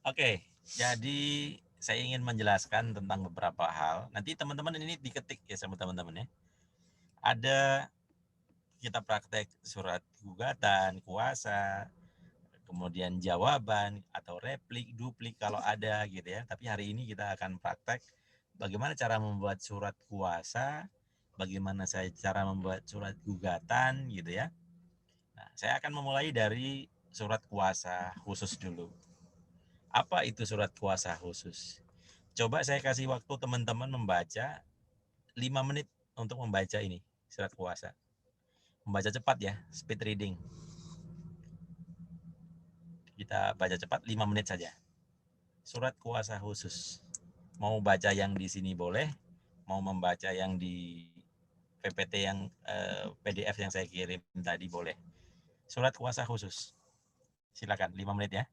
Oke, jadi saya ingin menjelaskan tentang beberapa hal. Nanti teman-teman ini diketik ya sama teman-teman ya. Ada kita praktek surat gugatan, kuasa, kemudian jawaban atau replik, duplik kalau ada gitu ya. Tapi hari ini kita akan praktek bagaimana cara membuat surat kuasa, bagaimana saya cara membuat surat gugatan gitu ya. Nah, saya akan memulai dari surat kuasa khusus dulu. Apa itu surat kuasa khusus? Coba saya kasih waktu teman-teman membaca 5 menit untuk membaca ini, surat kuasa. Membaca cepat ya, speed reading. Kita baca cepat 5 menit saja. Surat kuasa khusus. Mau baca yang di sini boleh, mau membaca yang di PPT yang PDF yang saya kirim tadi boleh. Surat kuasa khusus. Silakan 5 menit ya.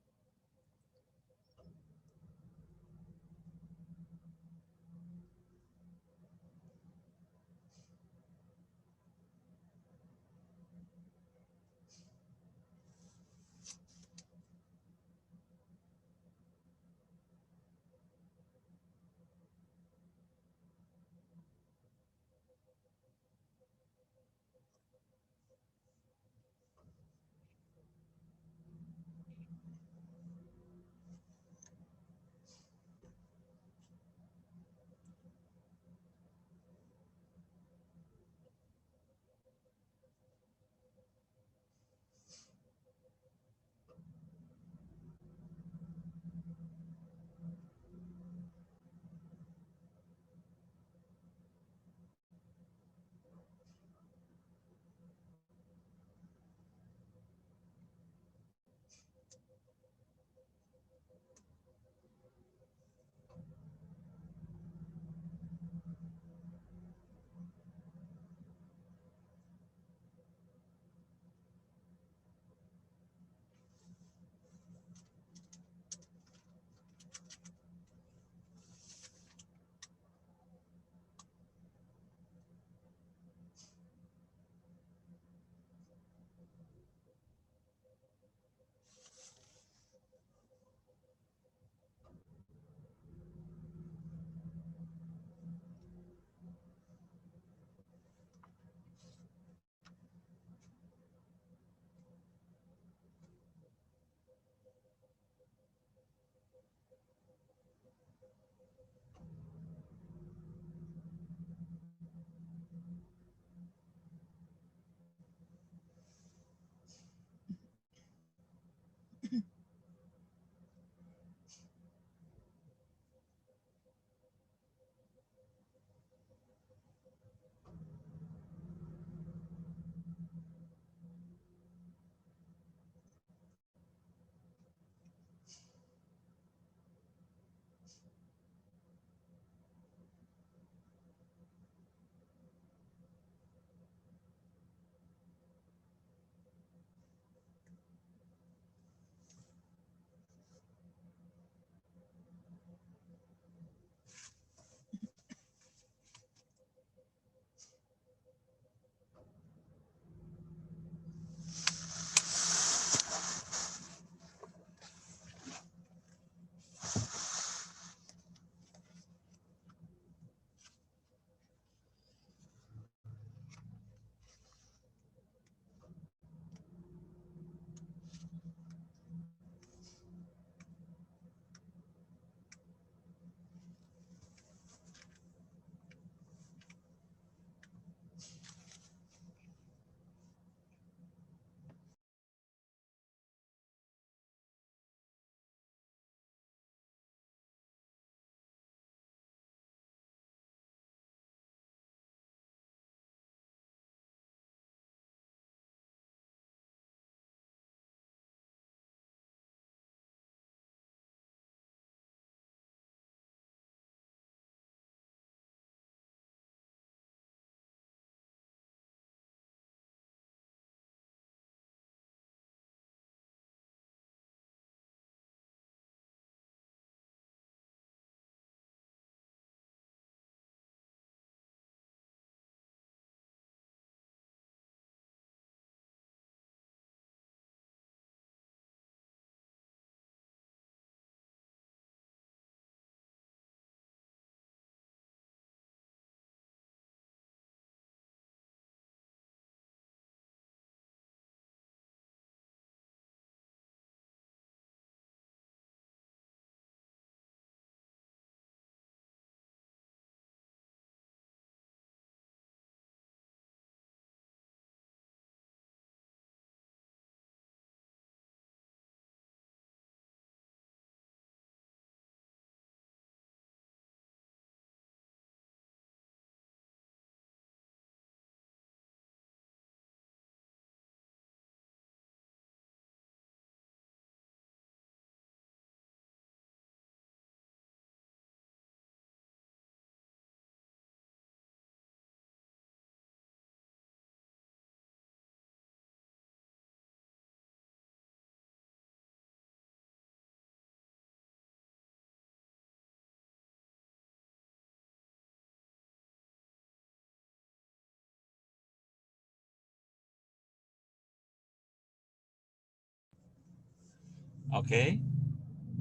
Oke.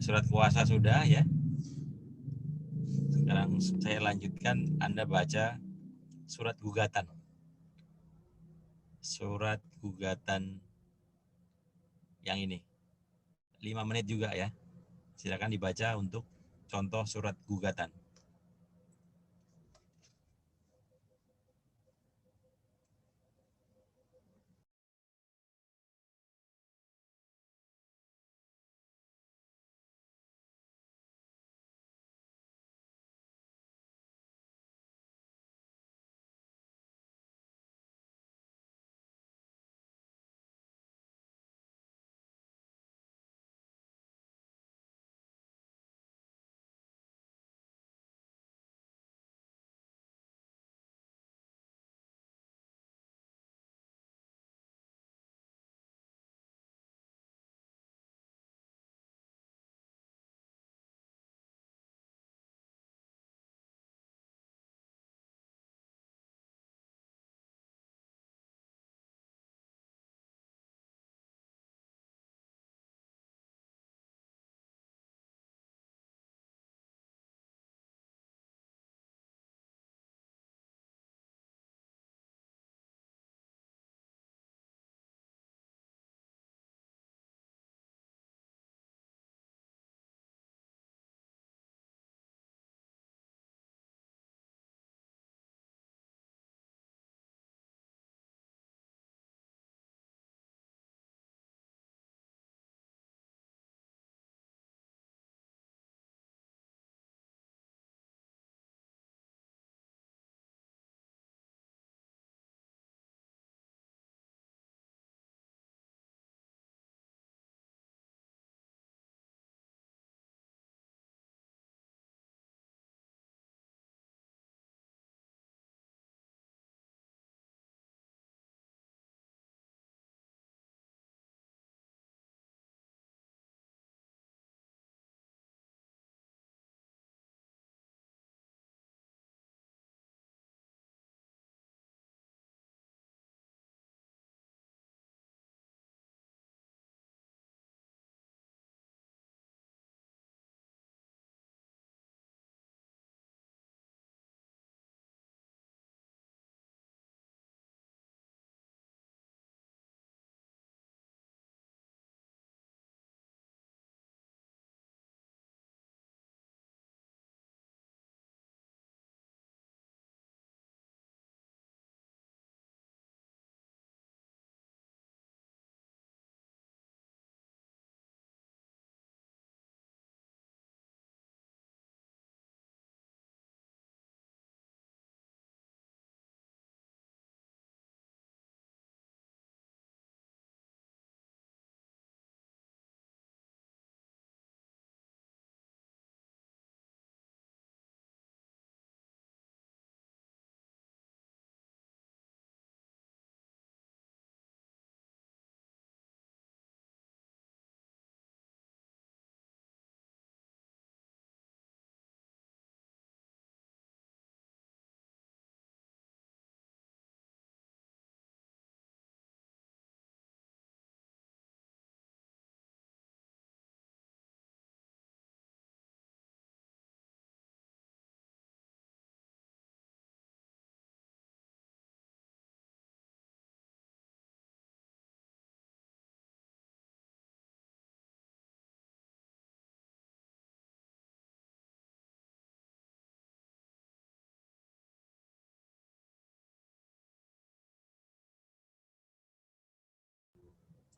Surat kuasa sudah ya. Sekarang saya lanjutkan, Anda baca surat gugatan. Surat gugatan yang ini. 5 menit juga ya. Silakan dibaca untuk contoh surat gugatan.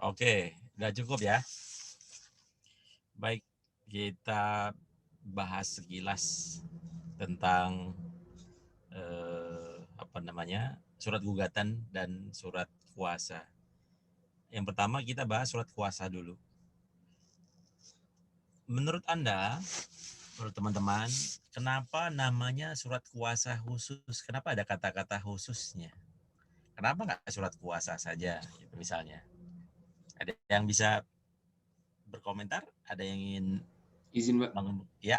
Oke, udah cukup ya. Baik, kita bahas sekilas tentang apa namanya, surat gugatan dan surat kuasa. Yang pertama kita bahas surat kuasa dulu. Menurut Anda, menurut teman-teman, kenapa namanya surat kuasa khusus? Kenapa ada kata-kata khususnya? Kenapa nggak surat kuasa saja, gitu misalnya? Ada yang bisa berkomentar? Ada yang ingin Izin, Pak. Ya.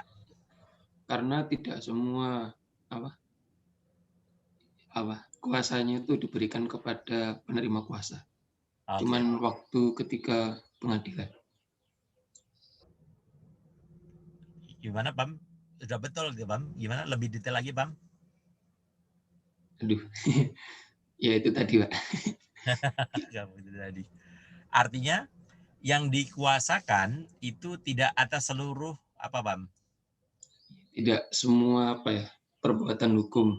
Karena tidak semua kuasanya itu diberikan kepada penerima kuasa. Oke. Cuman waktu ketika pengadilan. Gimana, Pam? Sudah betul, Pam? Gimana? Lebih detail lagi, Pam? Aduh. Ya itu tadi, Pak. Kamu itu tadi. Artinya yang dikuasakan itu tidak atas seluruh apa, Pam? Tidak semua perbuatan hukum.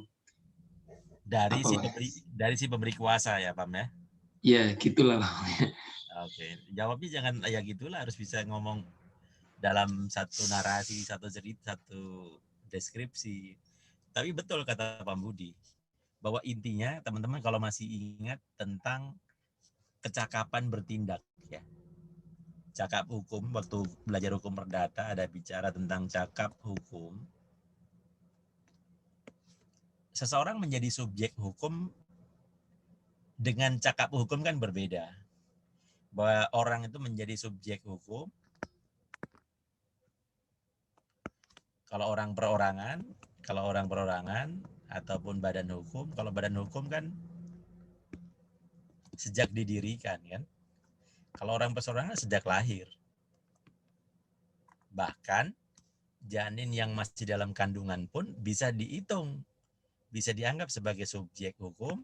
Dari Apa, Pak? si pemberi kuasa ya, Pam ya? Ya, gitulah, Pak. Oke, jawabnya jangan ya gitulah, harus bisa ngomong dalam satu narasi, satu cerita, satu deskripsi. Tapi betul kata Pak Budi, bahwa intinya teman-teman kalau masih ingat tentang kecakapan bertindak ya. Cakap hukum, waktu belajar hukum perdata ada bicara tentang cakap hukum. Seseorang menjadi subjek hukum dengan cakap hukum kan berbeda. Bahwa orang itu menjadi subjek hukum kalau orang perorangan ataupun badan hukum. Kalau badan hukum kan sejak didirikan kan. Kalau orang perseorangan sejak lahir. Bahkan janin yang masih dalam kandungan pun bisa dihitung, bisa dianggap sebagai subjek hukum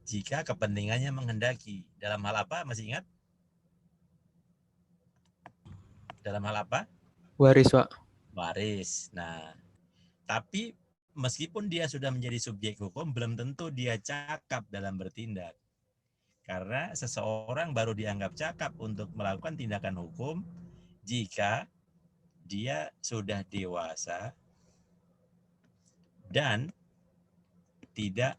jika kepentingannya menghendaki. Dalam hal apa? Masih ingat? Dalam hal apa? Waris, Pak. Waris. Nah, tapi meskipun dia sudah menjadi subjek hukum, belum tentu dia cakap dalam bertindak. Karena seseorang baru dianggap cakap untuk melakukan tindakan hukum jika dia sudah dewasa dan tidak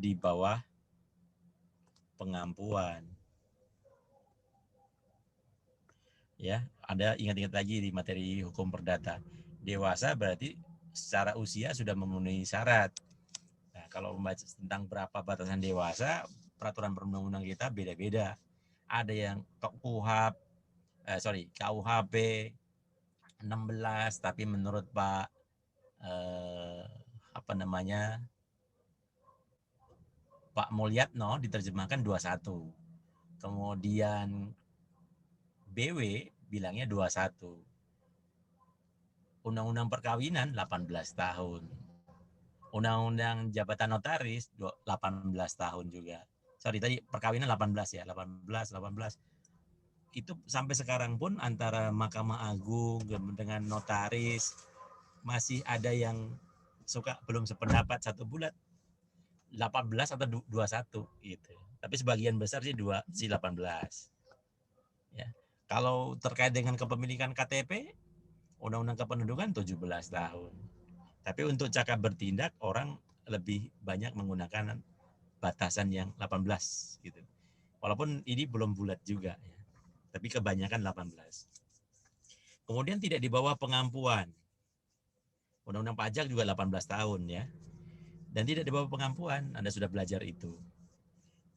di bawah pengampuan. Ya, ada ingat-ingat lagi di materi hukum perdata. Dewasa berarti secara usia sudah memenuhi syarat. Nah, kalau membaca tentang berapa batasan dewasa, peraturan perundang-undang kita beda-beda. Ada yang KUHP 16, tapi menurut Pak Pak Mulyatno diterjemahkan 21. Kemudian BW bilangnya 21. Undang-undang perkawinan 18 tahun. Undang-undang jabatan notaris 18 tahun juga. Tadi perkawinan 18 ya, 18. Itu sampai sekarang pun antara Mahkamah Agung dengan notaris masih ada yang suka belum sependapat satu bulat 18 atau 21 gitu. Tapi sebagian besar sih 18. Ya. Kalau terkait dengan kepemilikan KTP, Undang-Undang Kependudukan 17 tahun. Tapi untuk cakap bertindak orang lebih banyak menggunakan batasan yang 18 gitu. Walaupun ini belum bulat juga ya. Tapi kebanyakan 18. Kemudian tidak di bawah pengampuan. Undang-Undang Pajak juga 18 tahun ya. Dan tidak di bawah pengampuan, Anda sudah belajar itu.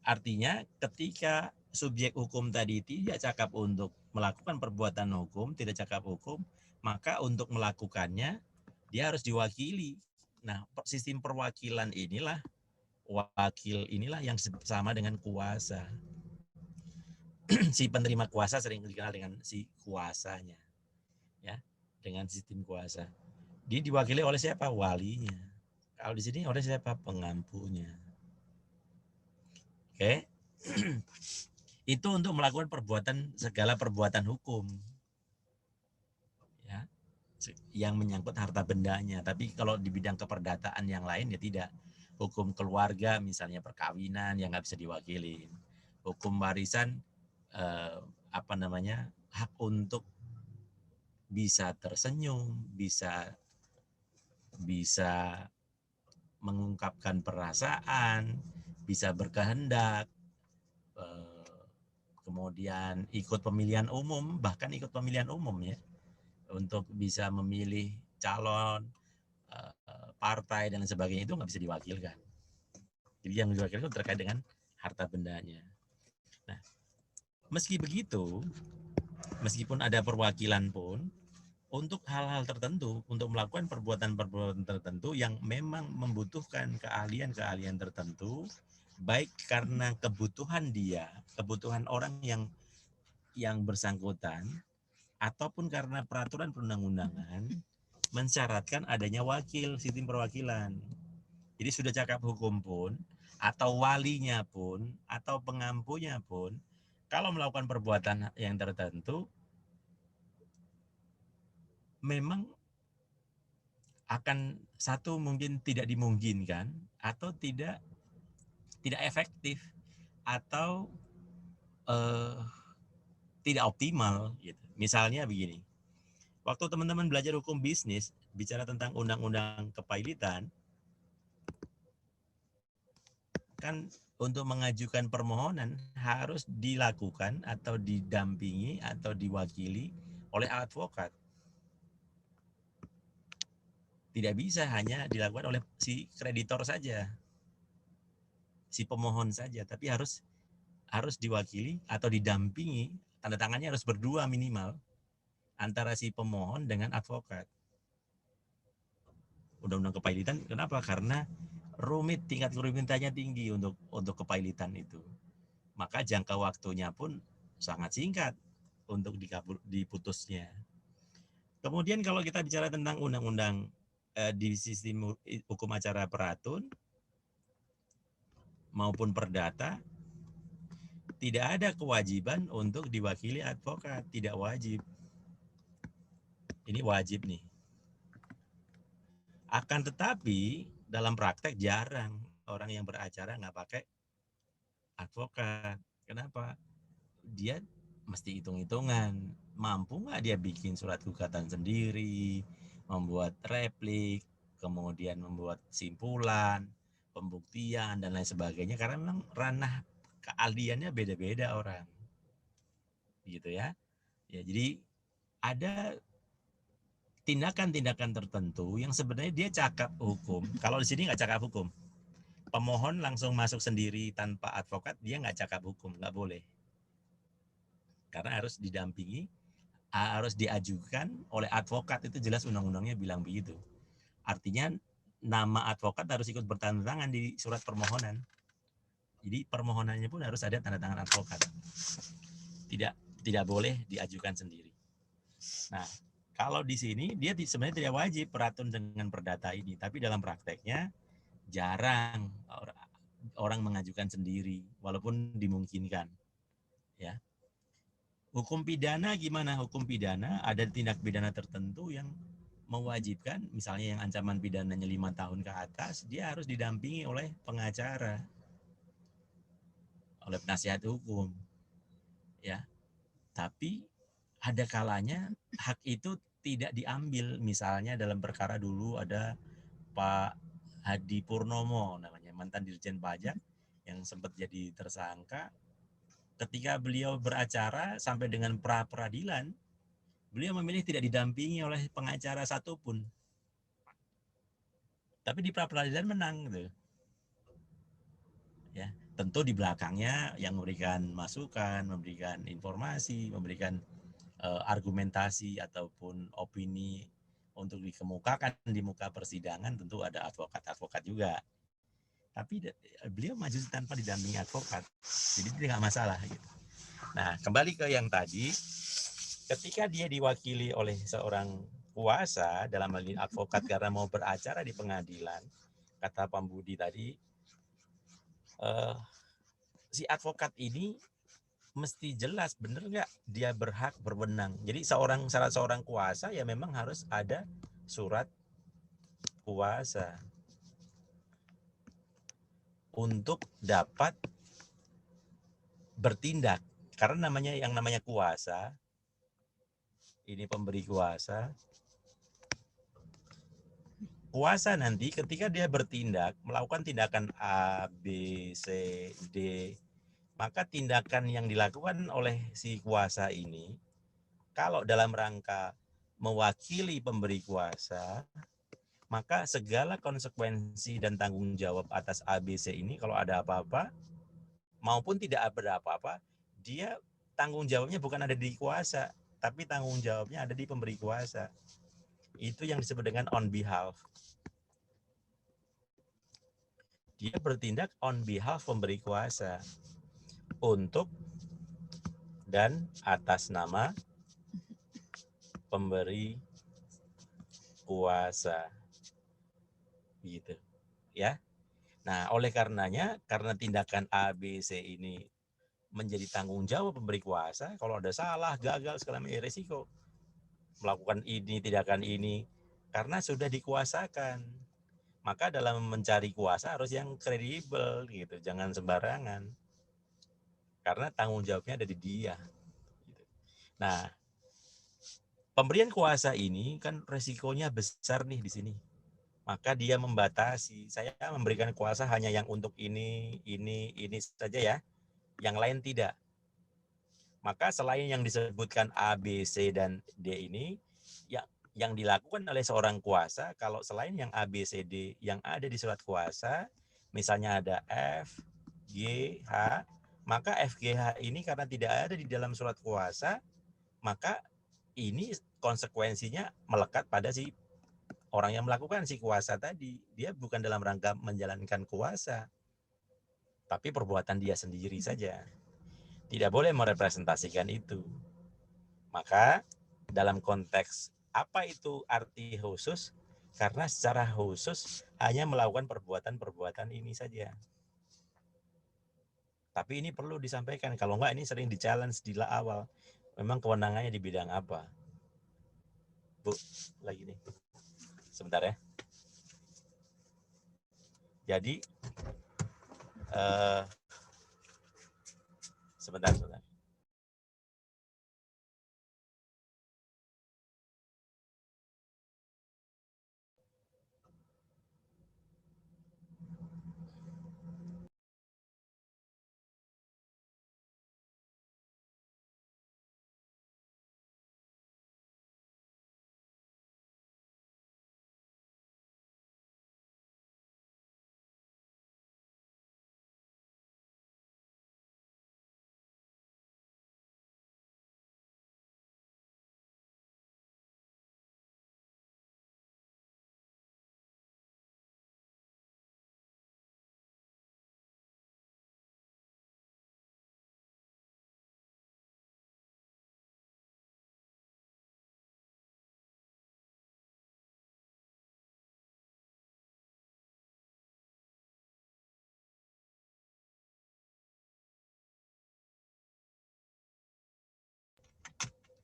Artinya ketika subjek hukum tadi tidak cakap untuk melakukan perbuatan hukum, tidak cakap hukum, maka untuk melakukannya dia harus diwakili. Nah, sistem perwakilan inilah, wakil inilah yang sama dengan kuasa. Si penerima kuasa sering dikenal dengan si kuasanya. Ya, dengan sistem kuasa. Dia diwakili oleh siapa? Walinya. Kalau di sini oleh siapa? Pengampunya. Oke. Itu untuk melakukan segala perbuatan hukum. Ya. Yang menyangkut harta bendanya. Tapi kalau di bidang keperdataan yang lain ya tidak. Hukum keluarga misalnya perkawinan yang nggak bisa diwakili. Hukum warisan hak untuk bisa tersenyum, bisa mengungkapkan perasaan, bisa berkehendak, kemudian ikut pemilihan umum, bahkan ikut pemilihan umum ya, untuk bisa memilih calon, partai dan sebagainya itu nggak bisa diwakilkan. Jadi yang diwakilkan terkait dengan harta bendanya. Nah, meski begitu, meskipun ada perwakilan pun, untuk hal-hal tertentu, untuk melakukan perbuatan-perbuatan tertentu yang memang membutuhkan keahlian-keahlian tertentu, baik karena kebutuhan dia, kebutuhan orang yang bersangkutan, ataupun karena peraturan perundang-undangan mensyaratkan adanya wakil sistem perwakilan. Jadi sudah cakap hukum pun, atau walinya pun, atau pengampunya pun, kalau melakukan perbuatan yang tertentu, memang akan satu mungkin tidak dimungkinkan, atau tidak efektif, atau tidak optimal. Gitu. Misalnya begini, waktu teman-teman belajar hukum bisnis, bicara tentang undang-undang kepailitan, kan untuk mengajukan permohonan harus dilakukan atau didampingi atau diwakili oleh advokat. Tidak bisa hanya dilakukan oleh si kreditor saja, si pemohon saja, tapi harus diwakili atau didampingi, tanda tangannya harus berdua minimal antara si pemohon dengan advokat. Undang-undang kepailitan kenapa? Karena rumit, tingkat kerumitannya tinggi untuk kepailitan itu. Maka jangka waktunya pun sangat singkat untuk diputusnya. Kemudian kalau kita bicara tentang undang-undang di sistem hukum acara peratun maupun perdata, tidak ada kewajiban untuk diwakili advokat, tidak wajib. Ini wajib nih. Akan tetapi dalam praktek jarang orang yang beracara nggak pakai advokat. Kenapa? Dia mesti hitung-hitungan. Mampu nggak dia bikin surat gugatan sendiri, membuat replik, kemudian membuat simpulan, pembuktian, dan lain sebagainya. Karena memang ranah keahliannya beda-beda orang. Gitu ya. Ya, jadi ada tindakan-tindakan tertentu yang sebenarnya dia cakap hukum. Kalau di sini nggak cakap hukum. Pemohon langsung masuk sendiri tanpa advokat, dia nggak cakap hukum, nggak boleh. Karena harus didampingi, harus diajukan oleh advokat, itu jelas undang-undangnya bilang begitu. Artinya nama advokat harus ikut bertanda tangan di surat permohonan. Jadi permohonannya pun harus ada tanda tangan advokat. Tidak boleh diajukan sendiri. Nah, kalau di sini dia sebenarnya tidak wajib peratun dengan perdata ini, tapi dalam prakteknya jarang orang mengajukan sendiri, walaupun dimungkinkan. Ya. Hukum pidana gimana? Hukum pidana ada tindak pidana tertentu yang mewajibkan, misalnya yang ancaman pidananya 5 tahun ke atas, dia harus didampingi oleh pengacara, oleh penasihat hukum. Ya. Tapi ada kalanya hak itu tidak diambil. Misalnya dalam perkara dulu ada Pak Hadi Purnomo namanya, mantan Dirjen Pajak yang sempat jadi tersangka. Ketika beliau beracara sampai dengan pra peradilan, beliau memilih tidak didampingi oleh pengacara satupun. Tapi di pra peradilan menang gitu. Ya, tentu di belakangnya yang memberikan masukan, memberikan informasi, memberikan argumentasi ataupun opini untuk dikemukakan di muka persidangan, tentu ada advokat juga. Tapi beliau maju tanpa didampingi advokat, jadi tidak masalah gitu. Nah, kembali ke yang tadi, ketika dia diwakili oleh seorang kuasa, dalam hal ini advokat karena mau beracara di pengadilan, kata Pak Budi tadi, si advokat ini mesti jelas bener nggak dia berhak berwenang. Jadi salah seorang kuasa ya memang harus ada surat kuasa untuk dapat bertindak. Karena yang namanya kuasa, ini pemberi kuasa. Kuasa nanti ketika dia bertindak, melakukan tindakan A, B, C, D, maka tindakan yang dilakukan oleh si kuasa ini, kalau dalam rangka mewakili pemberi kuasa, maka segala konsekuensi dan tanggung jawab atas ABC ini, kalau ada apa-apa, maupun tidak ada apa-apa, dia tanggung jawabnya bukan ada di kuasa, tapi tanggung jawabnya ada di pemberi kuasa. Itu yang disebut dengan on behalf. Dia bertindak on behalf pemberi kuasa untuk dan atas nama pemberi kuasa. Gitu. Ya. Nah, oleh karenanya, karena tindakan A, B, C ini menjadi tanggung jawab pemberi kuasa, kalau ada salah, gagal, segala macam resiko melakukan ini, tindakan ini, karena sudah dikuasakan. Maka dalam mencari kuasa harus yang kredibel gitu, jangan sembarangan. Karena tanggung jawabnya ada di dia. Nah, pemberian kuasa ini kan resikonya besar nih di sini. Maka dia membatasi, saya memberikan kuasa hanya yang untuk ini saja ya, yang lain tidak. Maka selain yang disebutkan A, B, C, dan D ini, yang dilakukan oleh seorang kuasa, kalau selain yang A, B, C, D yang ada di surat kuasa, misalnya ada F, G, H, maka F, G, H ini karena tidak ada di dalam surat kuasa, maka ini konsekuensinya melekat pada si orang yang melakukan si kuasa tadi. Dia bukan dalam rangka menjalankan kuasa, tapi perbuatan dia sendiri saja. Tidak boleh merepresentasikan itu. Maka dalam konteks apa itu arti khusus? Karena secara khusus hanya melakukan perbuatan-perbuatan ini saja. Tapi ini perlu disampaikan, kalau enggak ini sering di-challenge di awal. Memang kewenangannya di bidang apa? Bu, lagi nih. Sebentar ya. Jadi, sebentar.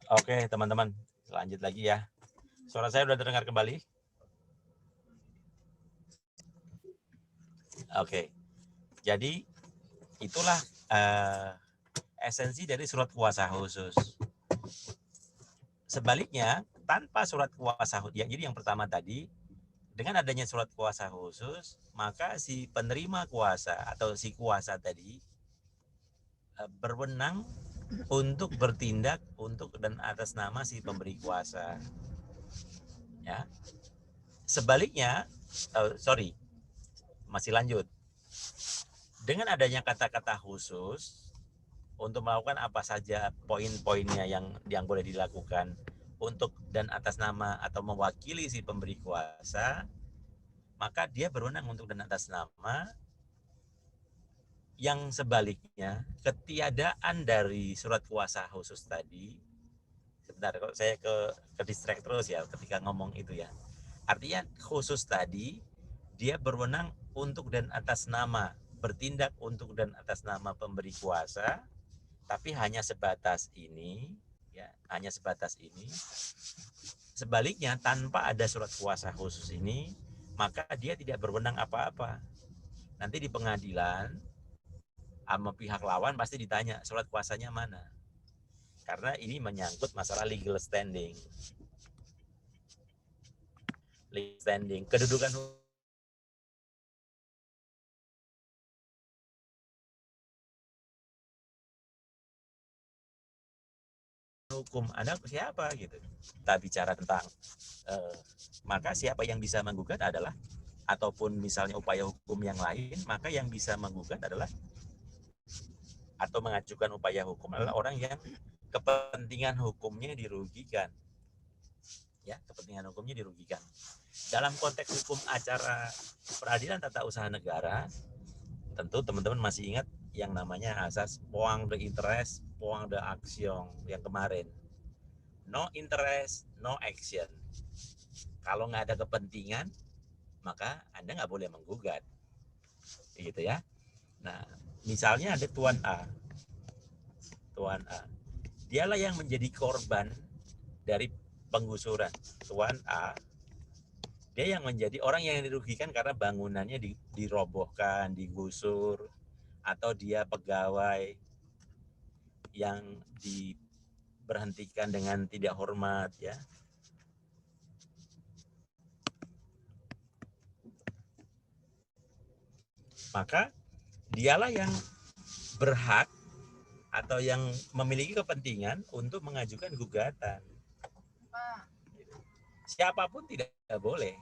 Oke, teman-teman, lanjut lagi ya. Suara saya sudah terdengar kembali? Oke. Jadi itulah esensi dari surat kuasa khusus. Sebaliknya, tanpa surat kuasa khusus, ya, jadi yang pertama tadi, dengan adanya surat kuasa khusus, maka si penerima kuasa atau si kuasa tadi berwenang untuk bertindak untuk dan atas nama si pemberi kuasa. Ya. Sebaliknya, masih lanjut. Dengan adanya kata-kata khusus untuk melakukan apa saja poin-poinnya yang boleh dilakukan untuk dan atas nama atau mewakili si pemberi kuasa, maka dia berwenang untuk dan atas nama. Yang sebaliknya, ketiadaan dari surat kuasa khusus tadi, sebentar kok saya ke distract terus ya ketika ngomong itu ya. Artinya khusus tadi dia berwenang untuk dan atas nama, bertindak untuk dan atas nama pemberi kuasa, tapi hanya sebatas ini, ya, hanya sebatas ini. Sebaliknya, tanpa ada surat kuasa khusus ini, maka dia tidak berwenang apa-apa. Nanti di pengadilan sama pihak lawan pasti ditanya surat kuasanya mana, karena ini menyangkut masalah legal standing, kedudukan hukum Anda siapa gitu. Kita bicara tentang maka siapa yang bisa menggugat adalah, ataupun misalnya upaya hukum yang lain, maka yang bisa menggugat adalah atau mengajukan upaya hukum adalah orang yang kepentingan hukumnya dirugikan. Ya, kepentingan hukumnya dirugikan. Dalam konteks hukum acara peradilan tata usaha negara, tentu teman-teman masih ingat yang namanya asas poang de interest, poang de action yang kemarin. no interest, no action. Kalau nggak ada kepentingan, maka Anda nggak boleh menggugat. Gitu ya. Nah, misalnya ada Tuan A. Tuan A. Dialah yang menjadi korban dari penggusuran. Tuan A, dia yang menjadi orang yang dirugikan karena bangunannya dirobohkan, digusur, atau dia pegawai yang diberhentikan dengan tidak hormat, ya. Maka dialah yang berhak atau yang memiliki kepentingan untuk mengajukan gugatan. Siapapun tidak boleh,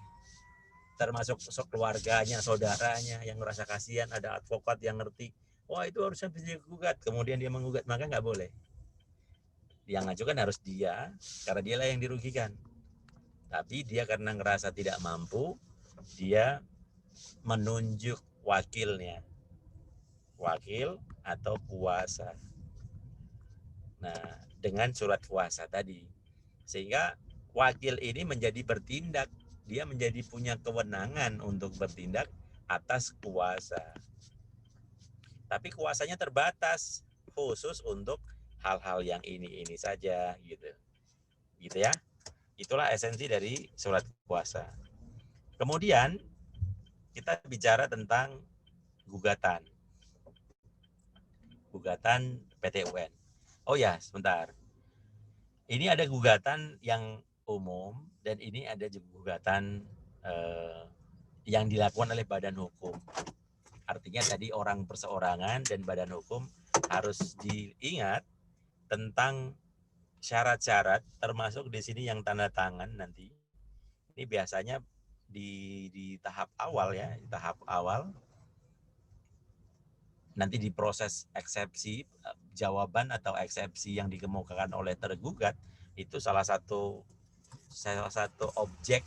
termasuk keluarganya, saudaranya yang merasa kasihan, ada advokat yang ngerti, wah itu harusnya bisa digugat, kemudian dia menggugat, maka nggak boleh. Yang ngajukan harus dia, karena dialah yang dirugikan. Tapi dia karena ngerasa tidak mampu, dia menunjuk wakilnya, wakil atau kuasa. Nah, dengan surat kuasa tadi, sehingga wakil ini menjadi bertindak, dia menjadi punya kewenangan untuk bertindak atas kuasa. Tapi kuasanya terbatas, khusus untuk hal-hal yang ini saja, gitu. Gitu ya. Itulah esensi dari surat kuasa. Kemudian kita bicara tentang gugatan. Gugatan PT UN. Oh ya, sebentar. Ini ada gugatan yang umum dan ini ada juga gugatan yang dilakukan oleh badan hukum. Artinya tadi orang perseorangan dan badan hukum harus diingat tentang syarat-syarat, termasuk di sini yang tanda tangan nanti. Ini biasanya di tahap awal ya, di tahap awal. Nanti di proses eksepsi, jawaban atau eksepsi yang dikemukakan oleh tergugat itu salah satu objek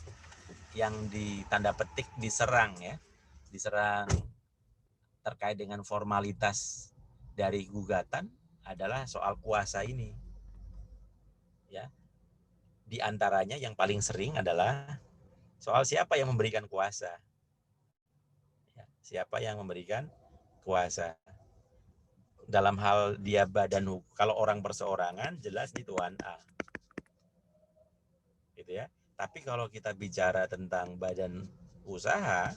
yang ditanda petik diserang ya, diserang terkait dengan formalitas dari gugatan adalah soal kuasa ini. Ya. Di antaranya yang paling sering adalah soal siapa yang memberikan kuasa. Ya, siapa yang memberikan kuasa. Dalam hal dia badan hukum, kalau orang perseorangan jelas di Tuan A. Gitu ya. Tapi kalau kita bicara tentang badan usaha,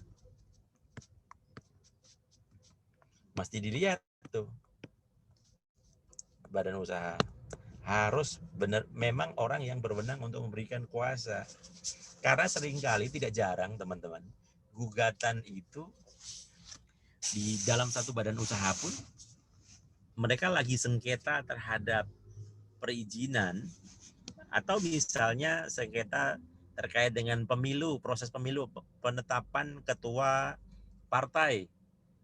mesti dilihat tuh badan usaha harus benar memang orang yang berwenang untuk memberikan kuasa. Karena seringkali tidak jarang teman-teman, gugatan itu di dalam satu badan usaha pun mereka lagi sengketa terhadap perizinan atau misalnya sengketa terkait dengan pemilu, proses pemilu, penetapan ketua partai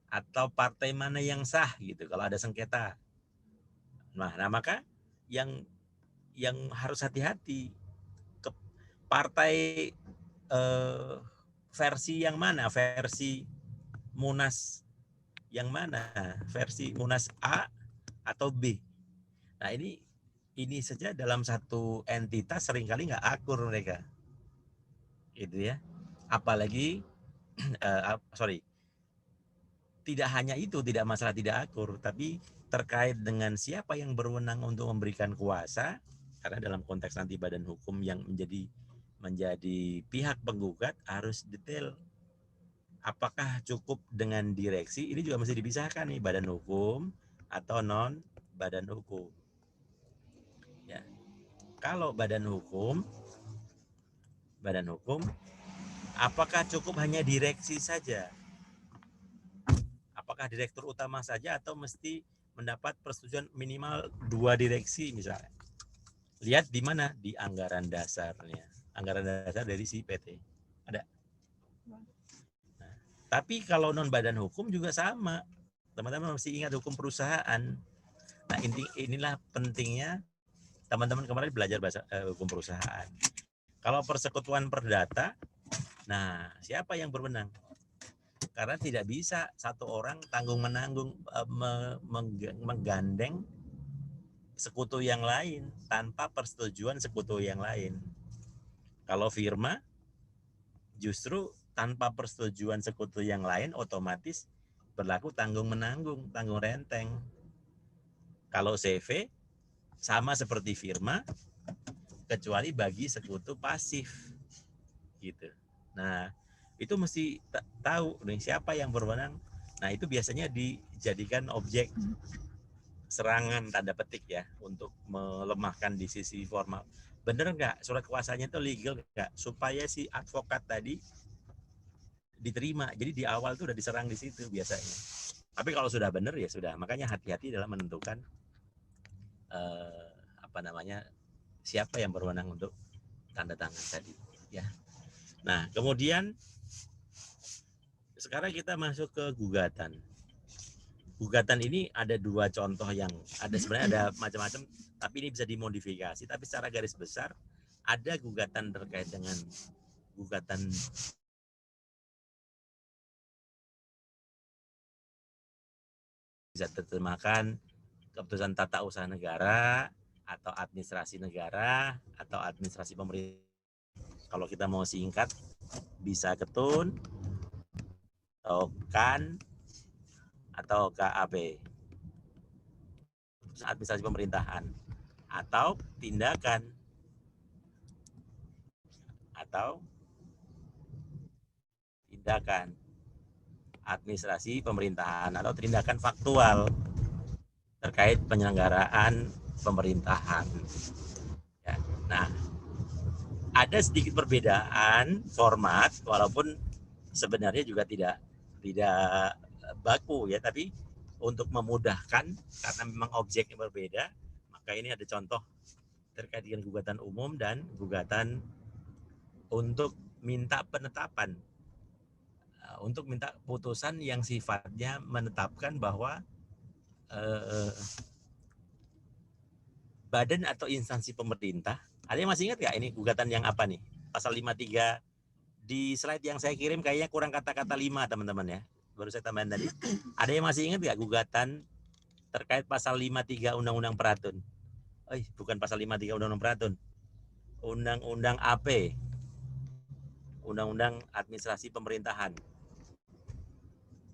atau partai mana yang sah gitu kalau ada sengketa. Nah maka yang harus hati-hati ke partai versi yang mana, versi Munas yang mana, versi Munas A atau B. Nah ini saja dalam satu entitas seringkali nggak akur mereka, gitu ya. Apalagi tidak hanya itu, tidak masalah tidak akur, tapi terkait dengan siapa yang berwenang untuk memberikan kuasa, karena dalam konteks nanti badan hukum yang menjadi pihak penggugat harus detail. Apakah cukup dengan direksi? Ini juga mesti dipisahkan nih, badan hukum atau non badan hukum. Ya. Kalau badan hukum, apakah cukup hanya direksi saja? Apakah direktur utama saja atau mesti mendapat persetujuan minimal 2 direksi misalnya? Lihat di mana? Di anggaran dasarnya. Anggaran dasar dari si PT. Ada. Nah, tapi kalau non badan hukum juga sama. Teman-teman mesti ingat hukum perusahaan. Nah, inilah pentingnya teman-teman kemarin belajar bahasa hukum perusahaan. Kalau persekutuan perdata, nah siapa yang berwenang? Karena tidak bisa satu orang tanggung menanggung menggandeng sekutu yang lain tanpa persetujuan sekutu yang lain. Kalau firma justru tanpa persetujuan sekutu yang lain otomatis berlaku tanggung-menanggung, tanggung renteng. Kalau CV sama seperti firma kecuali bagi sekutu pasif gitu. Nah, itu mesti tahu nih siapa yang berwenang. Nah, itu biasanya dijadikan objek serangan tanda petik ya untuk melemahkan di sisi formal. Bener nggak surat kuasanya itu legal nggak supaya si advokat tadi diterima. Jadi di awal tuh udah diserang di situ biasanya. Tapi kalau sudah bener ya sudah. Makanya hati-hati dalam menentukan siapa yang berwenang untuk tanda tangan tadi. Ya. Nah kemudian sekarang kita masuk ke gugatan. Gugatan ini ada dua contoh yang sebenarnya ada macam-macam, tapi ini bisa dimodifikasi. Tapi secara garis besar ada gugatan terkait dengan gugatan bisa diterjemahkan keputusan tata usaha negara atau administrasi negara atau administrasi pemerintah. Kalau kita mau singkat bisa ketun atau kan atau KAP, administrasi pemerintahan, atau tindakan administrasi pemerintahan atau tindakan faktual terkait penyelenggaraan pemerintahan. Ya. Nah, ada sedikit perbedaan format walaupun sebenarnya juga tidak baku ya, tapi untuk memudahkan karena memang objeknya berbeda, maka ini ada contoh terkait dengan gugatan umum dan gugatan untuk minta penetapan, untuk minta putusan yang sifatnya menetapkan bahwa badan atau instansi pemerintah. Ada yang masih ingat nggak ini gugatan yang apa nih? Pasal 53 di slide yang saya kirim kayaknya kurang kata-kata 5 teman-teman ya. Baru saya tambahin tadi. Ada yang masih ingat nggak gugatan terkait pasal 53 Undang-Undang Peratun? Bukan pasal 53 Undang-Undang Peratun. Undang-Undang AP. Undang-Undang Administrasi Pemerintahan.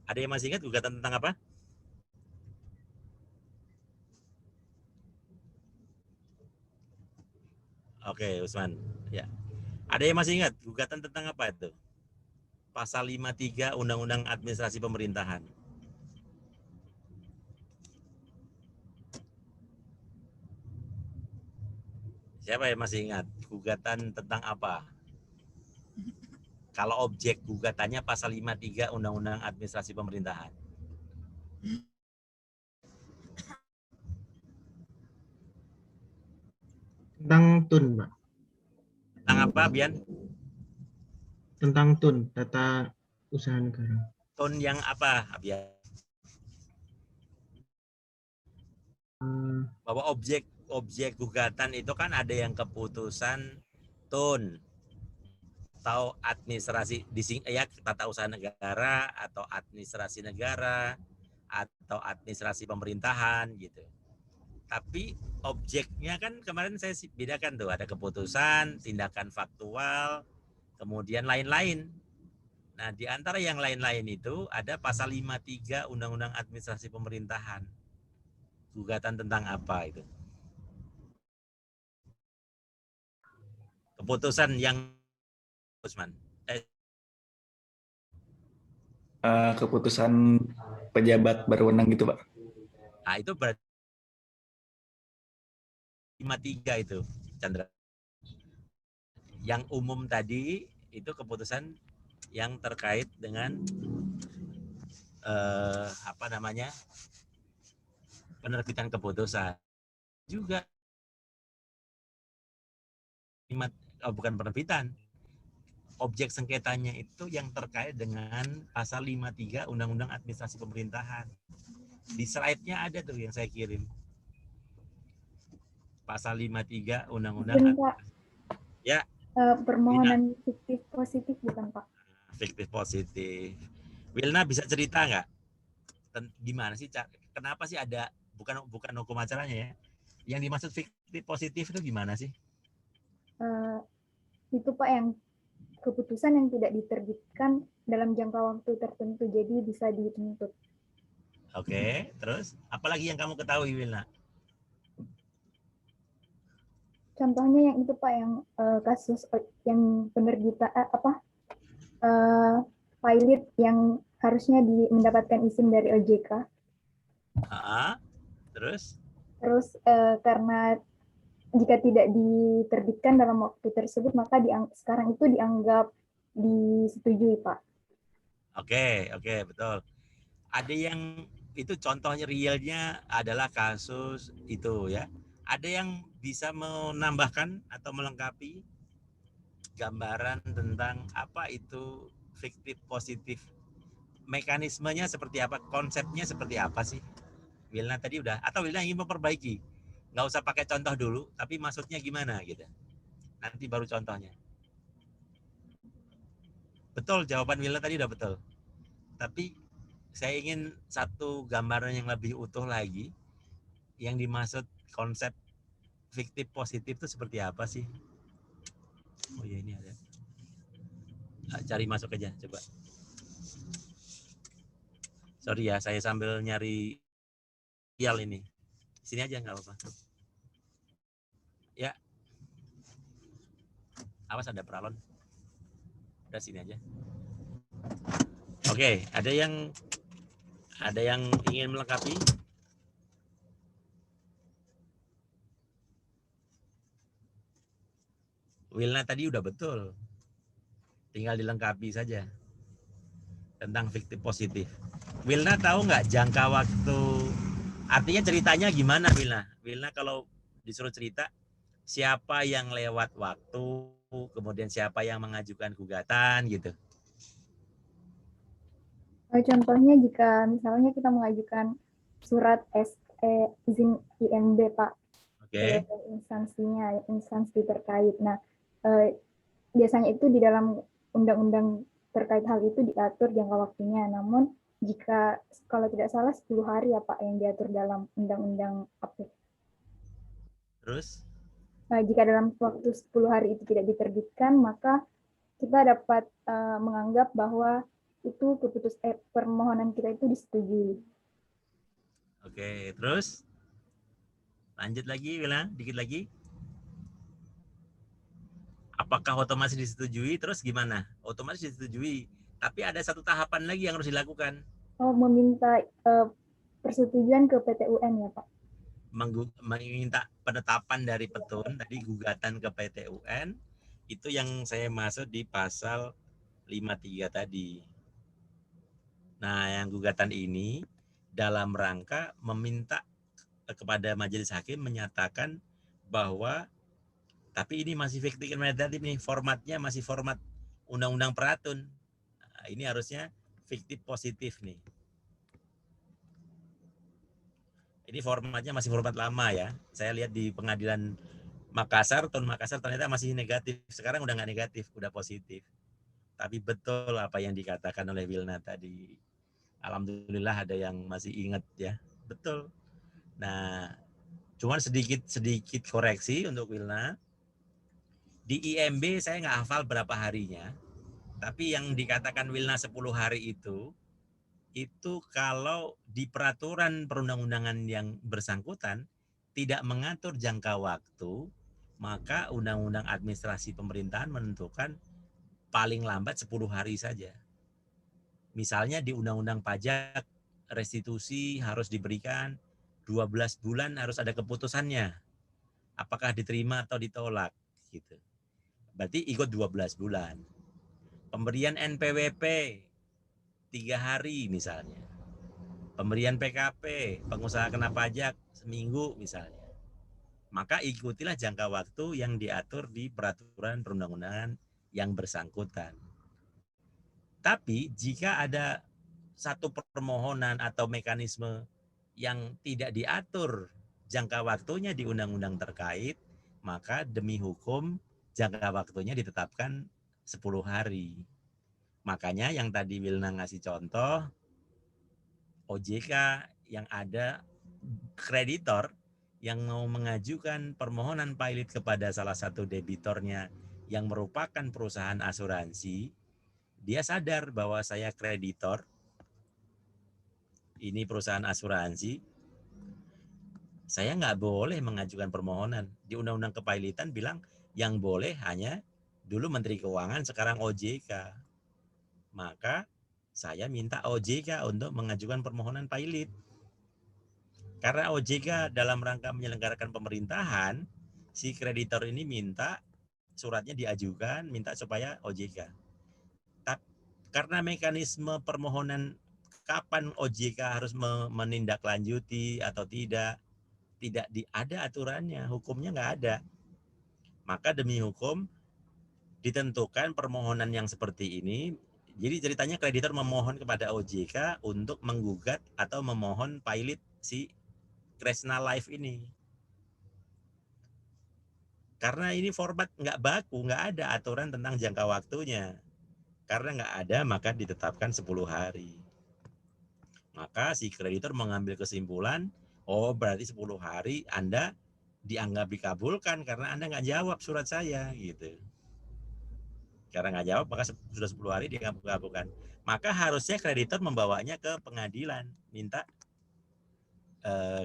Ada yang masih ingat gugatan tentang apa? Oke, Usman. Ya. Ada yang masih ingat gugatan tentang apa itu? Pasal 53 Undang-Undang Administrasi Pemerintahan. Siapa yang masih ingat? Gugatan tentang apa? Kalau objek gugatannya pasal 53 Undang-Undang Administrasi Pemerintahan. Tentang TUN, Pak. Tentang apa, Bian? Tentang TUN, Tata Usaha Negara. TUN yang apa, Bian? Bahwa objek gugatan itu kan ada yang keputusan TUN atau administrasi tata usaha negara atau administrasi negara atau administrasi pemerintahan gitu. Tapi objeknya kan kemarin saya bedakan tuh, ada keputusan, tindakan faktual, kemudian lain-lain. Nah, di antara yang lain-lain itu ada pasal 53 Undang-Undang Administrasi Pemerintahan. Gugatan tentang apa itu? Keputusan yang Usman. Keputusan pejabat berwenang gitu, Pak. Nah, itu berarti 53 itu, Chandra. Yang umum tadi itu keputusan yang terkait dengan penerbitan keputusan. Juga bukan penerbitan. Objek sengketanya itu yang terkait dengan pasal 53 Undang-Undang Administrasi Pemerintahan. Di slide-nya ada tuh yang saya kirim. Pasal 53 Undang-Undang ya. Permohonan fiktif positif bukan, Pak? Fiktif positif. Wilna bisa cerita nggak? Gimana sih? Kenapa sih ada bukan hukum acaranya ya? Yang dimaksud fiktif positif itu gimana sih? Itu Pak yang keputusan yang tidak diterbitkan dalam jangka waktu tertentu, jadi bisa dituntut. Oke, terus apalagi yang kamu ketahui, Wilna? Contohnya yang itu Pak, yang kasus yang penerbitan pilot yang harusnya mendapatkan izin dari OJK. Terus? Terus karena jika tidak diterbitkan dalam waktu tersebut, maka sekarang itu dianggap disetujui, Pak. Oke, betul. Ada yang itu contohnya realnya adalah kasus itu ya. Ada yang bisa menambahkan atau melengkapi gambaran tentang apa itu fiktif positif? Mekanismenya seperti apa? Konsepnya seperti apa sih? Wilna tadi udah, atau Wilna ingin memperbaiki? Nggak usah pakai contoh dulu, tapi maksudnya gimana gitu. Nanti baru contohnya. Betul, jawaban Wilna tadi udah betul. Tapi saya ingin satu gambaran yang lebih utuh lagi. Yang dimaksud konsep fiktif positif itu seperti apa sih? Oh ya, ini ada. Cari masuk aja, coba. Sorry ya, saya sambil nyari file ini. Sini aja nggak apa-apa. Ya. Awas ada peralon. Udah sini aja. Oke, ada yang ingin melengkapi? Wilna tadi udah betul. Tinggal dilengkapi saja tentang fiktif positif. Wilna tahu nggak jangka waktu? Artinya ceritanya gimana, Wilna? Wilna kalau disuruh cerita, siapa yang lewat waktu, kemudian siapa yang mengajukan gugatan gitu. Contohnya jika misalnya kita mengajukan surat izin IMB, Pak, ke instansi terkait. Nah, biasanya itu di dalam undang-undang terkait hal itu diatur jangka waktunya. Namun jika kalau tidak salah 10 hari ya Pak yang diatur dalam undang-undang APIK. Terus? Nah, jika dalam waktu 10 hari itu tidak diterbitkan, maka kita dapat menganggap bahwa itu permohonan kita itu disetujui. Oke, terus lanjut lagi, Wilna, dikit lagi. Apakah otomatis disetujui? Terus gimana? Otomatis disetujui, tapi ada satu tahapan lagi yang harus dilakukan. Oh, meminta persetujuan ke PT UN ya Pak? Meminta penetapan dari petun, tadi gugatan ke PT UN, itu yang saya maksud di pasal 53 tadi. Nah, yang gugatan ini dalam rangka meminta kepada majelis hakim menyatakan bahwa tapi ini masih fiktif meditatif nih, formatnya masih format undang-undang peratun. Nah, ini harusnya fiktif positif nih. Ini formatnya masih format lama ya. Saya lihat di pengadilan Makassar, Tun Makassar ternyata masih negatif. Sekarang udah nggak negatif, udah positif. Tapi betul apa yang dikatakan oleh Wilna tadi. Alhamdulillah ada yang masih ingat ya. Betul. Nah, cuman sedikit koreksi untuk Wilna. Di IMB saya nggak hafal berapa harinya, tapi yang dikatakan Wilna 10 hari itu kalau di peraturan perundang-undangan yang bersangkutan tidak mengatur jangka waktu, maka Undang-Undang Administrasi Pemerintahan menentukan paling lambat 10 hari saja. Misalnya di Undang-Undang Pajak, restitusi harus diberikan 12 bulan harus ada keputusannya. Apakah diterima atau ditolak gitu. Berarti ikut 12 bulan. Pemberian NPWP 3 hari misalnya. Pemberian PKP, pengusaha kena pajak seminggu misalnya. Maka ikutilah jangka waktu yang diatur di peraturan perundang-undangan yang bersangkutan. Tapi jika ada satu permohonan atau mekanisme yang tidak diatur jangka waktunya di undang-undang terkait, maka demi hukum jangka waktunya ditetapkan 10 hari. Makanya yang tadi Wilna ngasih contoh, OJK yang ada kreditor yang mau mengajukan permohonan pilot kepada salah satu debitornya yang merupakan perusahaan asuransi, dia sadar bahwa saya kreditor, ini perusahaan asuransi, saya nggak boleh mengajukan permohonan. Di Undang-Undang Kepailitan bilang yang boleh hanya dulu Menteri Keuangan, sekarang OJK. Maka saya minta OJK untuk mengajukan permohonan pilot. Karena OJK dalam rangka menyelenggarakan pemerintahan, si kreditor ini minta suratnya diajukan, minta supaya OJK. Tapi karena mekanisme permohonan kapan OJK harus menindaklanjuti atau tidak ada aturannya, hukumnya nggak ada. Maka demi hukum ditentukan permohonan yang seperti ini. Jadi ceritanya kreditor memohon kepada OJK untuk menggugat atau memohon pilot si Kresna Life ini. Karena ini format nggak baku, nggak ada aturan tentang jangka waktunya. Karena nggak ada, maka ditetapkan 10 hari. Maka si kreditor mengambil kesimpulan, oh berarti 10 hari Anda dianggap dikabulkan karena Anda nggak jawab surat saya gitu. Karena nggak jawab, maka sudah 10 hari dianggap dikabulkan. Maka harusnya kreditor membawanya ke pengadilan, minta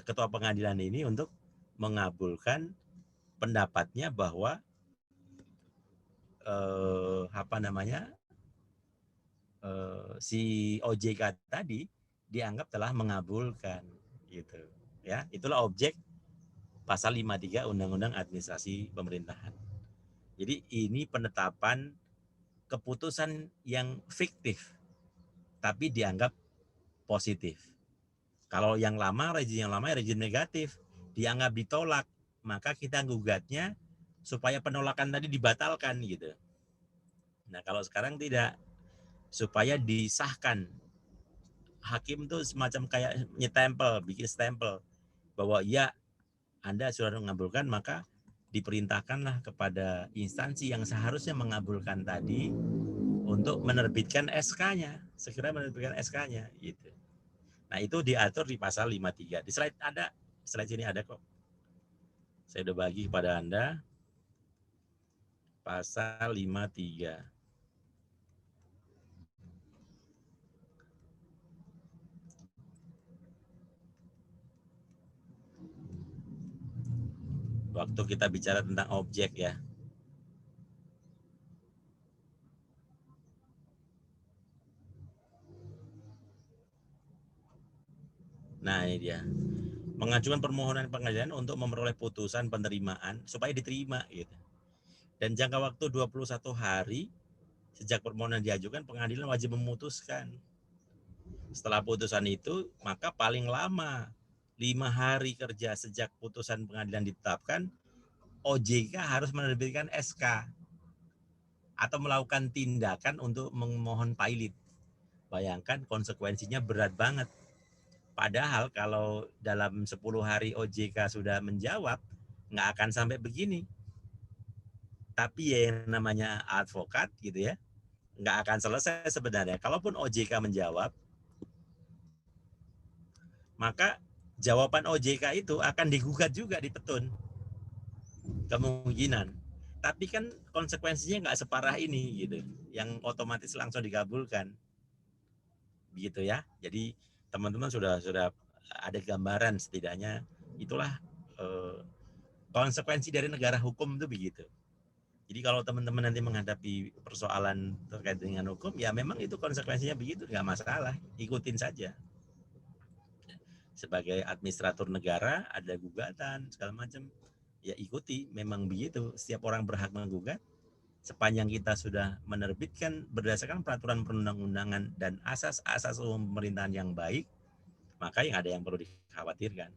ketua pengadilan ini untuk mengabulkan pendapatnya bahwa si OJK tadi dianggap telah mengabulkan gitu ya. Itulah objek pasal 53 Undang-Undang Administrasi Pemerintahan. Jadi ini penetapan keputusan yang fiktif tapi dianggap positif. Kalau yang lama, rejim negatif, dianggap ditolak, maka kita gugatnya supaya penolakan tadi dibatalkan gitu. Nah, kalau sekarang tidak, supaya disahkan. Hakim tuh semacam kayak nyetempel, bikin stempel bahwa ya Anda sudah mengabulkan, maka diperintahkanlah kepada instansi yang seharusnya mengabulkan tadi untuk menerbitkan SK-nya, segera menerbitkan SK-nya gitu. Nah, itu diatur di pasal 53. Di slide ada, slide sini ada kok. Saya udah bagi kepada Anda. Pasal 53. Waktu kita bicara tentang objek ya. Nah, ini dia. Mengajukan permohonan pengadilan untuk memperoleh putusan penerimaan supaya diterima gitu. Dan jangka waktu 21 hari sejak permohonan diajukan, pengadilan wajib memutuskan. Setelah putusan itu, maka paling lama 5 hari kerja sejak putusan pengadilan ditetapkan, OJK harus menerbitkan SK atau melakukan tindakan untuk memohon pilot. Bayangkan konsekuensinya berat banget. Padahal kalau dalam 10 hari OJK sudah menjawab, nggak akan sampai begini. Tapi ya yang namanya advokat gitu ya, nggak akan selesai sebenarnya. Kalaupun OJK menjawab, maka jawaban OJK itu akan digugat juga di petun. Kemungkinan. Tapi kan konsekuensinya nggak separah ini gitu, yang otomatis langsung dikabulkan. Begitu ya. Jadi teman-teman sudah ada gambaran setidaknya, itulah konsekuensi dari negara hukum itu begitu. Jadi kalau teman-teman nanti menghadapi persoalan terkait dengan hukum, ya memang itu konsekuensinya begitu, nggak masalah, ikutin saja. Sebagai administrator negara ada gugatan segala macam, ya ikuti, memang begitu. Setiap orang berhak menggugat sepanjang kita sudah menerbitkan berdasarkan peraturan perundang-undangan dan asas-asas umum pemerintahan yang baik, maka yang ada yang perlu dikhawatirkan.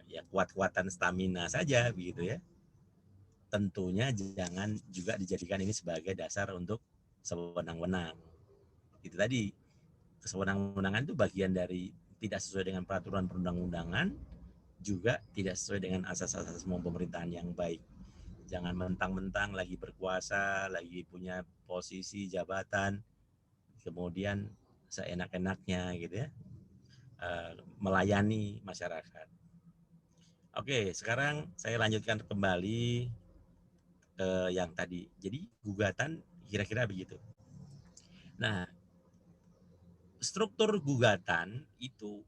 Ya kuat-kuatan stamina saja begitu ya. Tentunya jangan juga dijadikan ini sebagai dasar untuk sewenang-wenang. Itu tadi, kesewenang-wenangan itu bagian dari tidak sesuai dengan peraturan perundang-undangan, juga tidak sesuai dengan asas-asas umum pemerintahan yang baik. Jangan mentang-mentang lagi berkuasa, lagi punya posisi jabatan, kemudian seenak-enaknya gitu ya, melayani masyarakat. Oke, sekarang saya lanjutkan kembali ke yang tadi. Jadi gugatan kira-kira begitu. Nah, struktur gugatan itu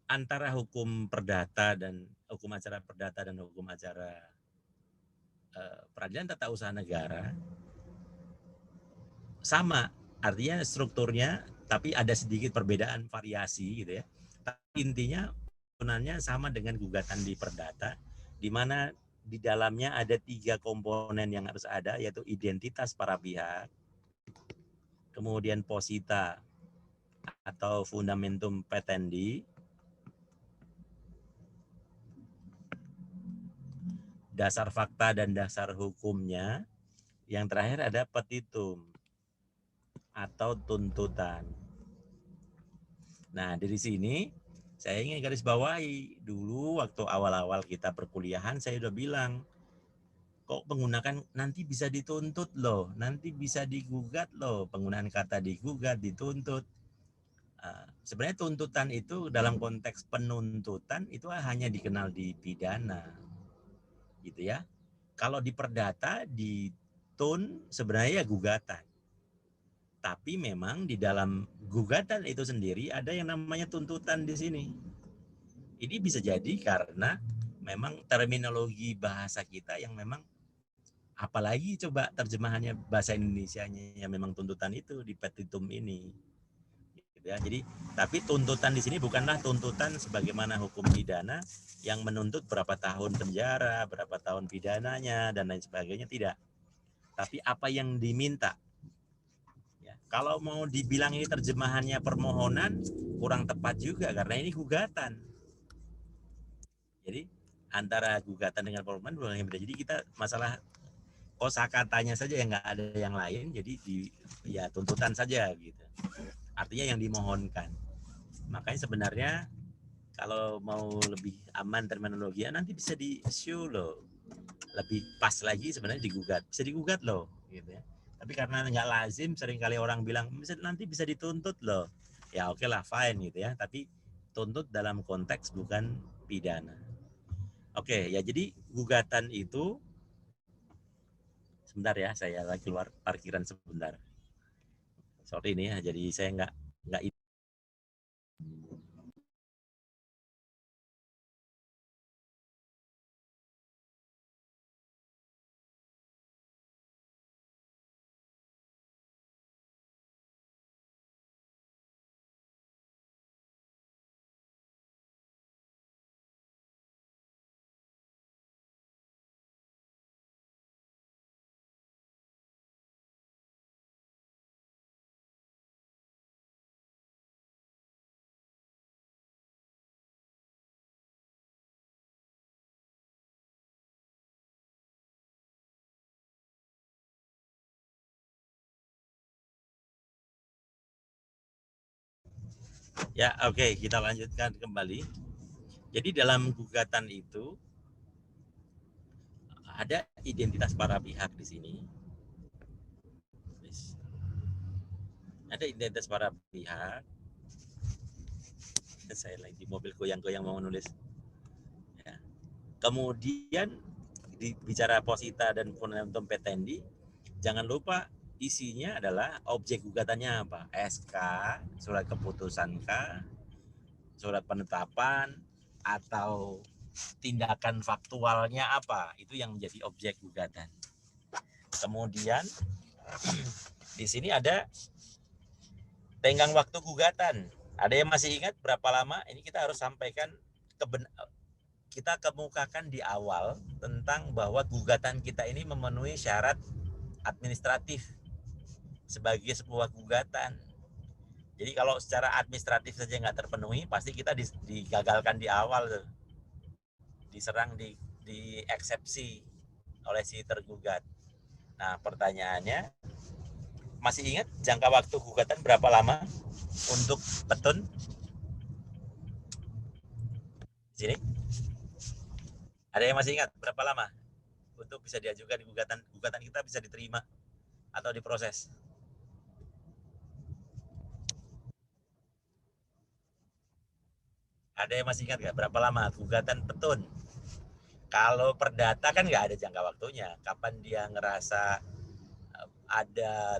antara hukum perdata dan hukum acara perdata dan hukum acara peradilan tata usaha negara sama, artinya strukturnya, tapi ada sedikit perbedaan variasi gitu ya. Tapi intinya sebenarnya sama dengan gugatan di perdata, di mana di dalamnya ada 3 komponen yang harus ada, yaitu identitas para pihak, kemudian posita atau fundamentum petendi, dasar fakta dan dasar hukumnya, yang terakhir ada petitum atau tuntutan. Nah, dari sini saya ingin garis bawahi, dulu waktu awal-awal kita perkuliahan saya udah bilang, kok menggunakan nanti bisa dituntut loh, nanti bisa digugat loh, penggunaan kata digugat, dituntut. Sebenarnya tuntutan itu dalam konteks penuntutan itu hanya dikenal di pidana, gitu ya. Kalau di perdata, di tun sebenarnya ya gugatan. Tapi memang di dalam gugatan itu sendiri ada yang namanya tuntutan di sini. Ini bisa jadi karena memang terminologi bahasa kita yang memang, apalagi coba terjemahannya bahasa Indonesianya yang memang tuntutan itu di petitum ini. Gitu ya. Jadi tapi tuntutan di sini bukanlah tuntutan sebagaimana hukum pidana yang menuntut berapa tahun penjara, berapa tahun pidananya dan lain sebagainya, tidak. Tapi apa yang diminta. Ya, kalau mau dibilang ini terjemahannya permohonan, kurang tepat juga karena ini gugatan. Jadi antara gugatan dengan permohonan dua yang beda. Jadi kita masalah kosakatanya saja yang nggak ada yang lain, jadi ya tuntutan saja gitu. Artinya yang dimohonkan. Makanya sebenarnya kalau mau lebih aman terminologinya nanti bisa di-show loh. Lebih pas lagi sebenarnya digugat. Bisa digugat loh gitu ya. Tapi karena nggak lazim, seringkali orang bilang nanti bisa dituntut loh. Ya oke lah, fine gitu ya. Tapi tuntut dalam konteks bukan pidana. Oke, ya jadi gugatan itu, sebentar ya, saya lagi keluar parkiran sebentar. Sorry nih ya, jadi saya nggak ya oke, kita lanjutkan kembali. Jadi dalam gugatan itu ada identitas para pihak di sini. Ada identitas para pihak. Saya lagi mobil goyang-goyang mau nulis. Ya. Kemudian bicara posita dan fundamentum petendi, jangan lupa isinya adalah objek gugatannya apa? SK, surat keputusan K, surat penetapan, atau tindakan faktualnya apa? Itu yang menjadi objek gugatan. Kemudian di sini ada tenggang waktu gugatan. Ada yang masih ingat berapa lama? Ini kita harus sampaikan kita kemukakan di awal tentang bahwa gugatan kita ini memenuhi syarat administratif sebagai sebuah gugatan. Jadi kalau secara administratif saja nggak terpenuhi, pasti kita digagalkan di awal, diserang di eksepsi oleh si tergugat. Nah pertanyaannya, masih ingat jangka waktu gugatan berapa lama untuk petun? Di sini ada yang masih ingat berapa lama untuk bisa diajukan di gugatan kita bisa diterima atau diproses? Ada yang masih ingat nggak berapa lama gugatan petun Kalau perdata kan nggak ada jangka waktunya. Kapan dia ngerasa ada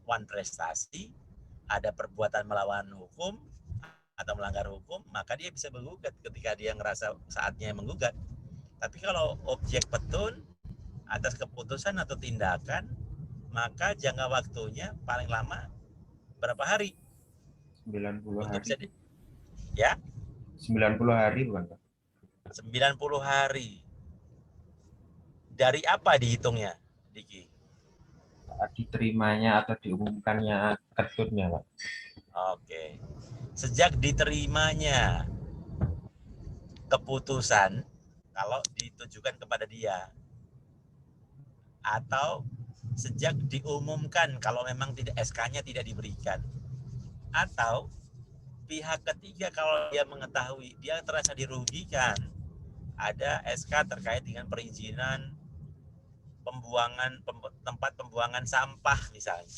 wan prestasi, ada perbuatan melawan hukum atau melanggar hukum, maka dia bisa menggugat ketika dia ngerasa saatnya menggugat. Tapi kalau objek petun atas keputusan atau tindakan, maka jangka waktunya paling lama berapa hari? 90 Untuk hari. Ya? 90 hari bukan, Pak? 90 hari. Dari apa dihitungnya, Diki? Saat diterimanya atau diumumkannya ketunnya, Pak. Oke. Sejak diterimanya keputusan, kalau ditujukan kepada dia, atau sejak diumumkan kalau memang tidak SK-nya tidak diberikan, atau pihak ketiga kalau dia mengetahui dia terasa dirugikan, ada SK terkait dengan perizinan tempat pembuangan sampah misalnya,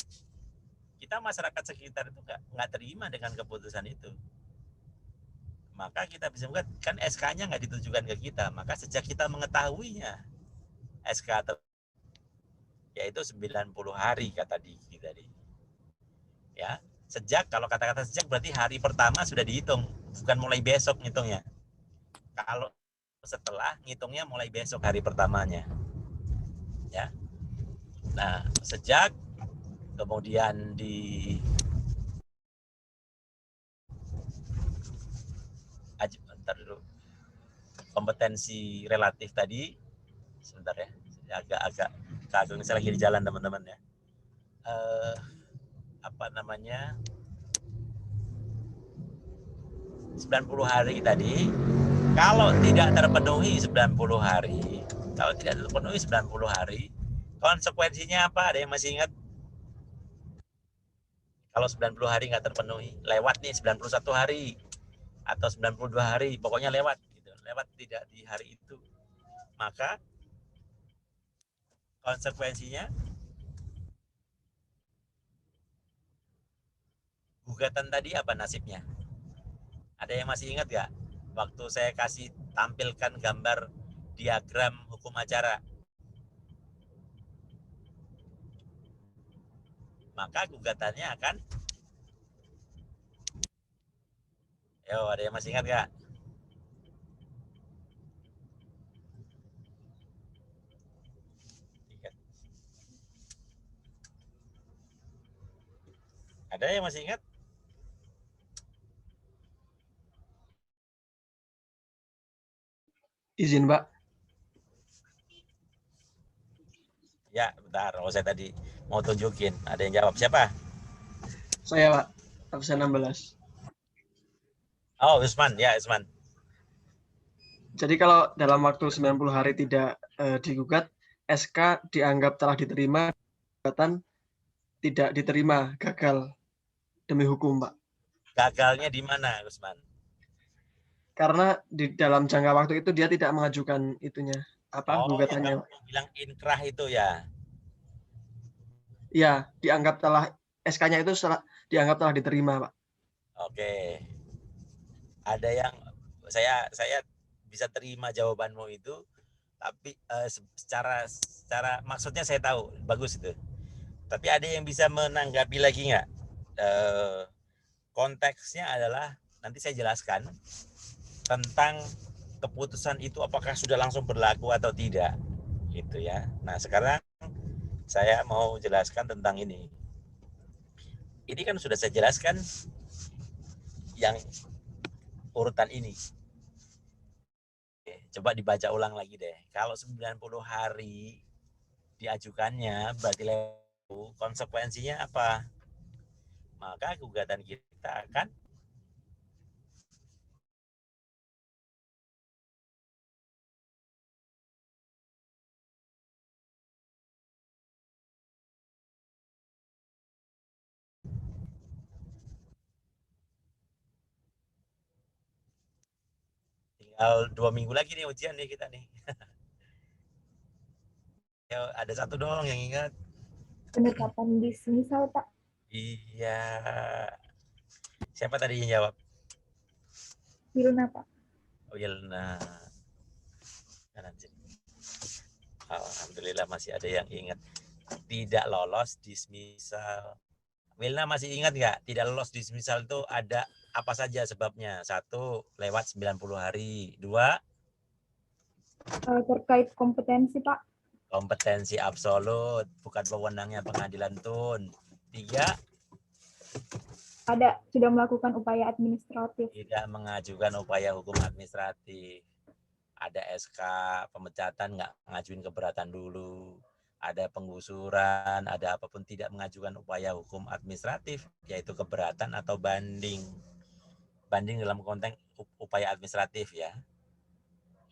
kita masyarakat sekitar itu nggak terima dengan keputusan itu, maka kita bisa mengatakan kan SK-nya nggak ditujukan ke kita, maka sejak kita mengetahuinya SK yaitu 90 hari kata Diki tadi. Ya, sejak, kalau kata-kata sejak berarti hari pertama sudah dihitung, bukan mulai besok ngitungnya. Kalau setelah ngitungnya mulai besok hari pertamanya. Ya. Nah, sejak kemudian bentar dulu. Kompetensi relatif tadi sebentar ya. Agak kagum, saya lagi di jalan teman-teman ya. Apa namanya? 90 hari tadi, kalau tidak terpenuhi 90 hari, konsekuensinya apa? Ada yang masih ingat? Kalau 90 hari nggak terpenuhi, lewat nih 91 hari atau 92 hari, pokoknya lewat gitu. Lewat tidak di hari itu. Maka konsekuensinya gugatan tadi apa nasibnya? Ada yang masih ingat nggak? Waktu saya kasih tampilkan gambar diagram hukum acara, maka gugatannya akan, ada yang masih ingat nggak? Ada yang masih ingat? Izin, Pak. Ya, bentar. Saya tadi mau tunjukin. Ada yang jawab. Siapa? Saya, Pak. Absen 16. Oh, Usman. Ya, Usman. Jadi kalau dalam waktu 90 hari tidak digugat, SK dianggap telah diterima, gugatan tidak diterima, gagal demi hukum, Pak. Gagalnya di mana, Usman? Karena di dalam jangka waktu itu dia tidak mengajukan itunya, gugatannya. Yang bilang inkrah itu ya? Iya, dianggap telah, SK-nya itu dianggap telah diterima, Pak. Oke. Ada yang saya bisa terima jawabanmu itu, tapi secara maksudnya saya tahu bagus itu. Tapi ada yang bisa menanggapi lagi nggak? Konteksnya adalah nanti saya jelaskan tentang keputusan itu apakah sudah langsung berlaku atau tidak, gitu ya. Nah, sekarang saya mau jelaskan tentang ini. Ini kan sudah saya jelaskan yang urutan ini. Oke, coba dibaca ulang lagi deh. Kalau 90 hari diajukannya, berarti konsekuensinya apa? Maka gugatan kita akan tinggal 2 minggu lagi nih ujian nih kita nih. Ya, ada satu doang yang ingat. Penetapan dismisal, Pak. Iya. Siapa tadi yang jawab? Wilna, Pak. Oh, Yelna. Alhamdulillah masih ada yang ingat. Tidak lolos dismisal. Wilna masih ingat nggak? Tidak lolos dismisal itu ada apa saja sebabnya? 1, lewat 90 hari. 2, Terkait kompetensi, Pak. kompetensi absolut, bukan wewenangnya pengadilan tun. 3, Sudah melakukan upaya administratif. tidak mengajukan upaya hukum administratif. Ada SK pemecatan, nggak ngajuin keberatan dulu. Ada penggusuran, ada apapun, tidak mengajukan upaya hukum administratif, yaitu keberatan atau banding. Banding dalam konteks upaya administratif ya.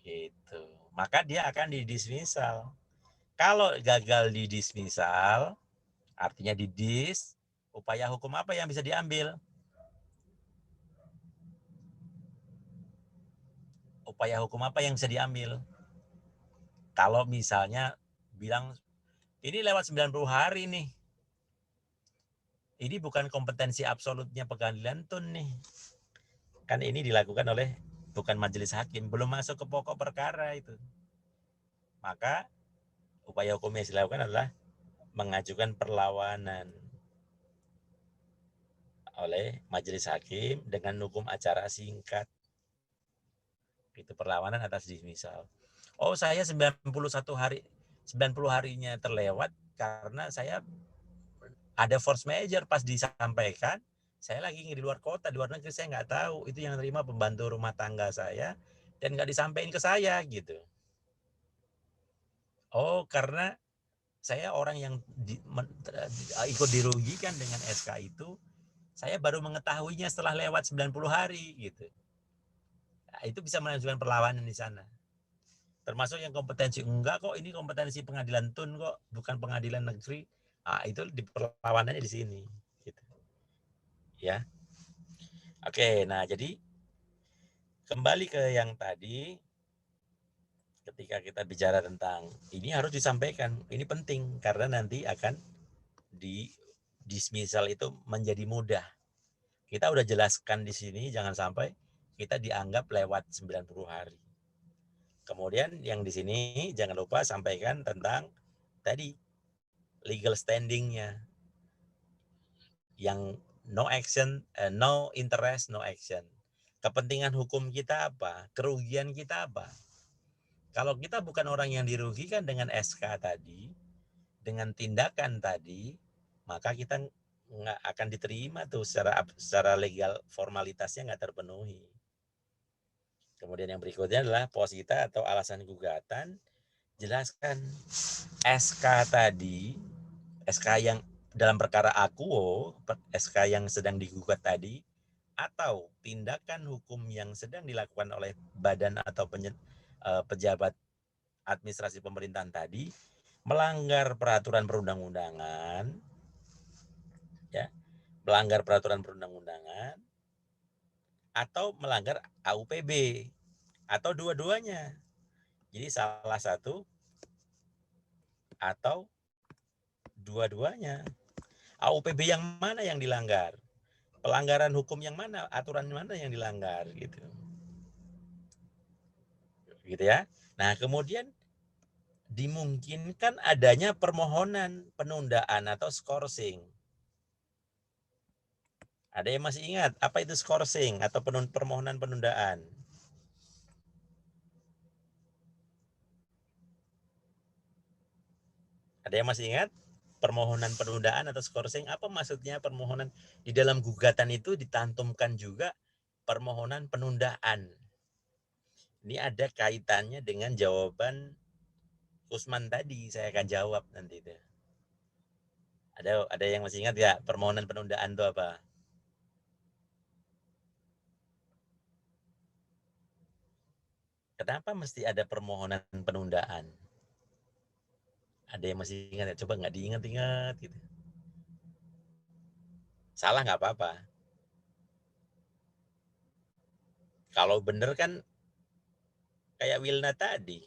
Gitu. Maka dia akan didismisal. Kalau gagal didismisal, artinya didis, upaya hukum apa yang bisa diambil? Upaya hukum apa yang bisa diambil? Kalau misalnya bilang, ini lewat 90 hari nih. Ini bukan kompetensi absolutnya pengadilan tun nih. Kan ini dilakukan oleh bukan majelis hakim, belum masuk ke pokok perkara itu. Maka upaya hukum yang dilakukan adalah mengajukan perlawanan oleh majelis hakim dengan hukum acara singkat. Itu perlawanan atas dismisal. Oh, saya 90 harinya terlewat karena saya ada force major pas disampaikan. Saya lagi di luar kota, di luar negeri, saya nggak tahu. Itu yang terima pembantu rumah tangga saya dan nggak disampaikan ke saya gitu. Oh, karena saya orang yang ikut dirugikan dengan SK itu, saya baru mengetahuinya setelah lewat 90 hari gitu. Nah, itu bisa mengajukan perlawanan di sana. Termasuk yang kompetensi, enggak kok, ini kompetensi pengadilan tun kok, bukan pengadilan negeri. Nah, itu di perlawanannya di sini gitu. Ya. Oke, nah jadi kembali ke yang tadi, ketika kita bicara tentang ini harus disampaikan, ini penting karena nanti akan di dismisal itu menjadi mudah. Kita udah jelaskan di sini, jangan sampai kita dianggap lewat 90 hari. Kemudian yang di sini jangan lupa sampaikan tentang tadi legal standing-nya. Yang no action, no interest, no action. Kepentingan hukum kita apa? Kerugian kita apa? Kalau kita bukan orang yang dirugikan dengan SK tadi, dengan tindakan tadi, maka kita nggak akan diterima tuh secara legal, formalitasnya nggak terpenuhi. Kemudian yang berikutnya adalah posita atau alasan gugatan. Jelaskan SK tadi, SK yang dalam perkara akuo, SK yang sedang digugat tadi, atau tindakan hukum yang sedang dilakukan oleh badan atau pejabat administrasi pemerintahan tadi melanggar peraturan perundang-undangan, ya, melanggar peraturan perundang-undangan, atau melanggar AUPB, atau dua-duanya. Jadi salah satu atau dua-duanya. AUPB yang mana yang dilanggar? Pelanggaran hukum yang mana? Aturan mana yang dilanggar? Gitu ya. Nah, kemudian dimungkinkan adanya permohonan penundaan atau skorsing. Ada yang masih ingat apa itu skorsing atau permohonan penundaan? Ada yang masih ingat permohonan penundaan atau skorsing? Apa maksudnya permohonan? Di dalam gugatan itu ditantumkan juga permohonan penundaan. Ini ada kaitannya dengan jawaban Usman tadi, saya akan jawab nanti itu. Ada yang masih ingat ya permohonan penundaan itu apa? Kenapa mesti ada permohonan penundaan? Ada yang masih ingat ya? Coba nggak diingat-ingat gitu. Salah nggak apa-apa. Kalau bener kan kayak Wilna tadi.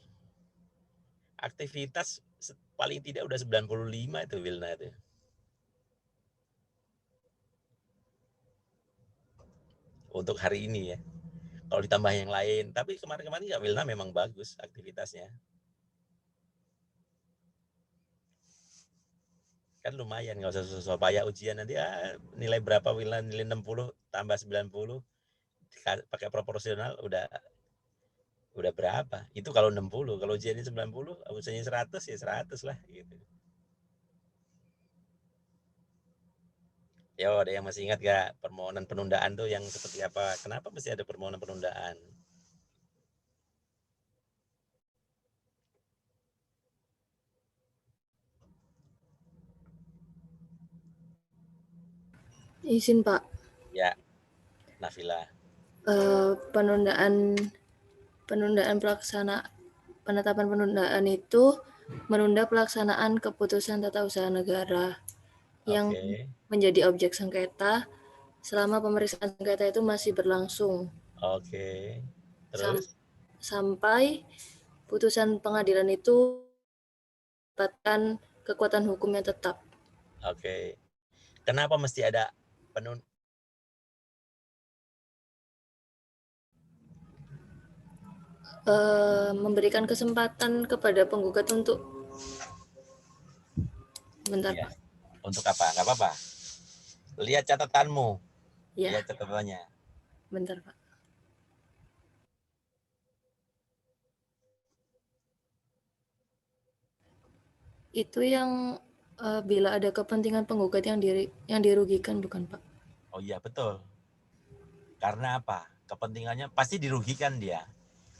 Aktivitas paling tidak udah 95 itu Wilna itu. Untuk hari ini ya. Kalau ditambah yang lain, tapi kemarin-kemarin ya Wilna memang bagus aktivitasnya. Kan lumayan, nggak usah susah payah ujian nanti nilai berapa, nilai 60 tambah 90 pakai proporsional udah berapa? Itu kalau 60, kalau ujiannya 90, ujiannya 100 ya 100 lah gitu. Yo, ada yang masih ingat gak permohonan penundaan tuh yang seperti apa? Kenapa mesti ada permohonan penundaan? Izin Pak, Ya, Nafila. penundaan penetapan penundaan itu menunda pelaksanaan keputusan tata usaha negara yang Oke. menjadi objek sengketa selama pemeriksaan sengketa itu masih berlangsung Oke. Terus? sampai putusan pengadilan itu mendapatkan kekuatan hukum yang tetap. Oke. Kenapa mesti ada memberikan kesempatan kepada penggugat untuk bentar Iya. Pak. Untuk apa? Nggak apa-apa. Lihat catatanmu. Ya, Lihat catatannya. bentar Pak. Itu yang bila ada kepentingan penggugat yang dirugikan, bukan Pak? Oh iya, betul. Karena apa? Kepentingannya pasti dirugikan dia.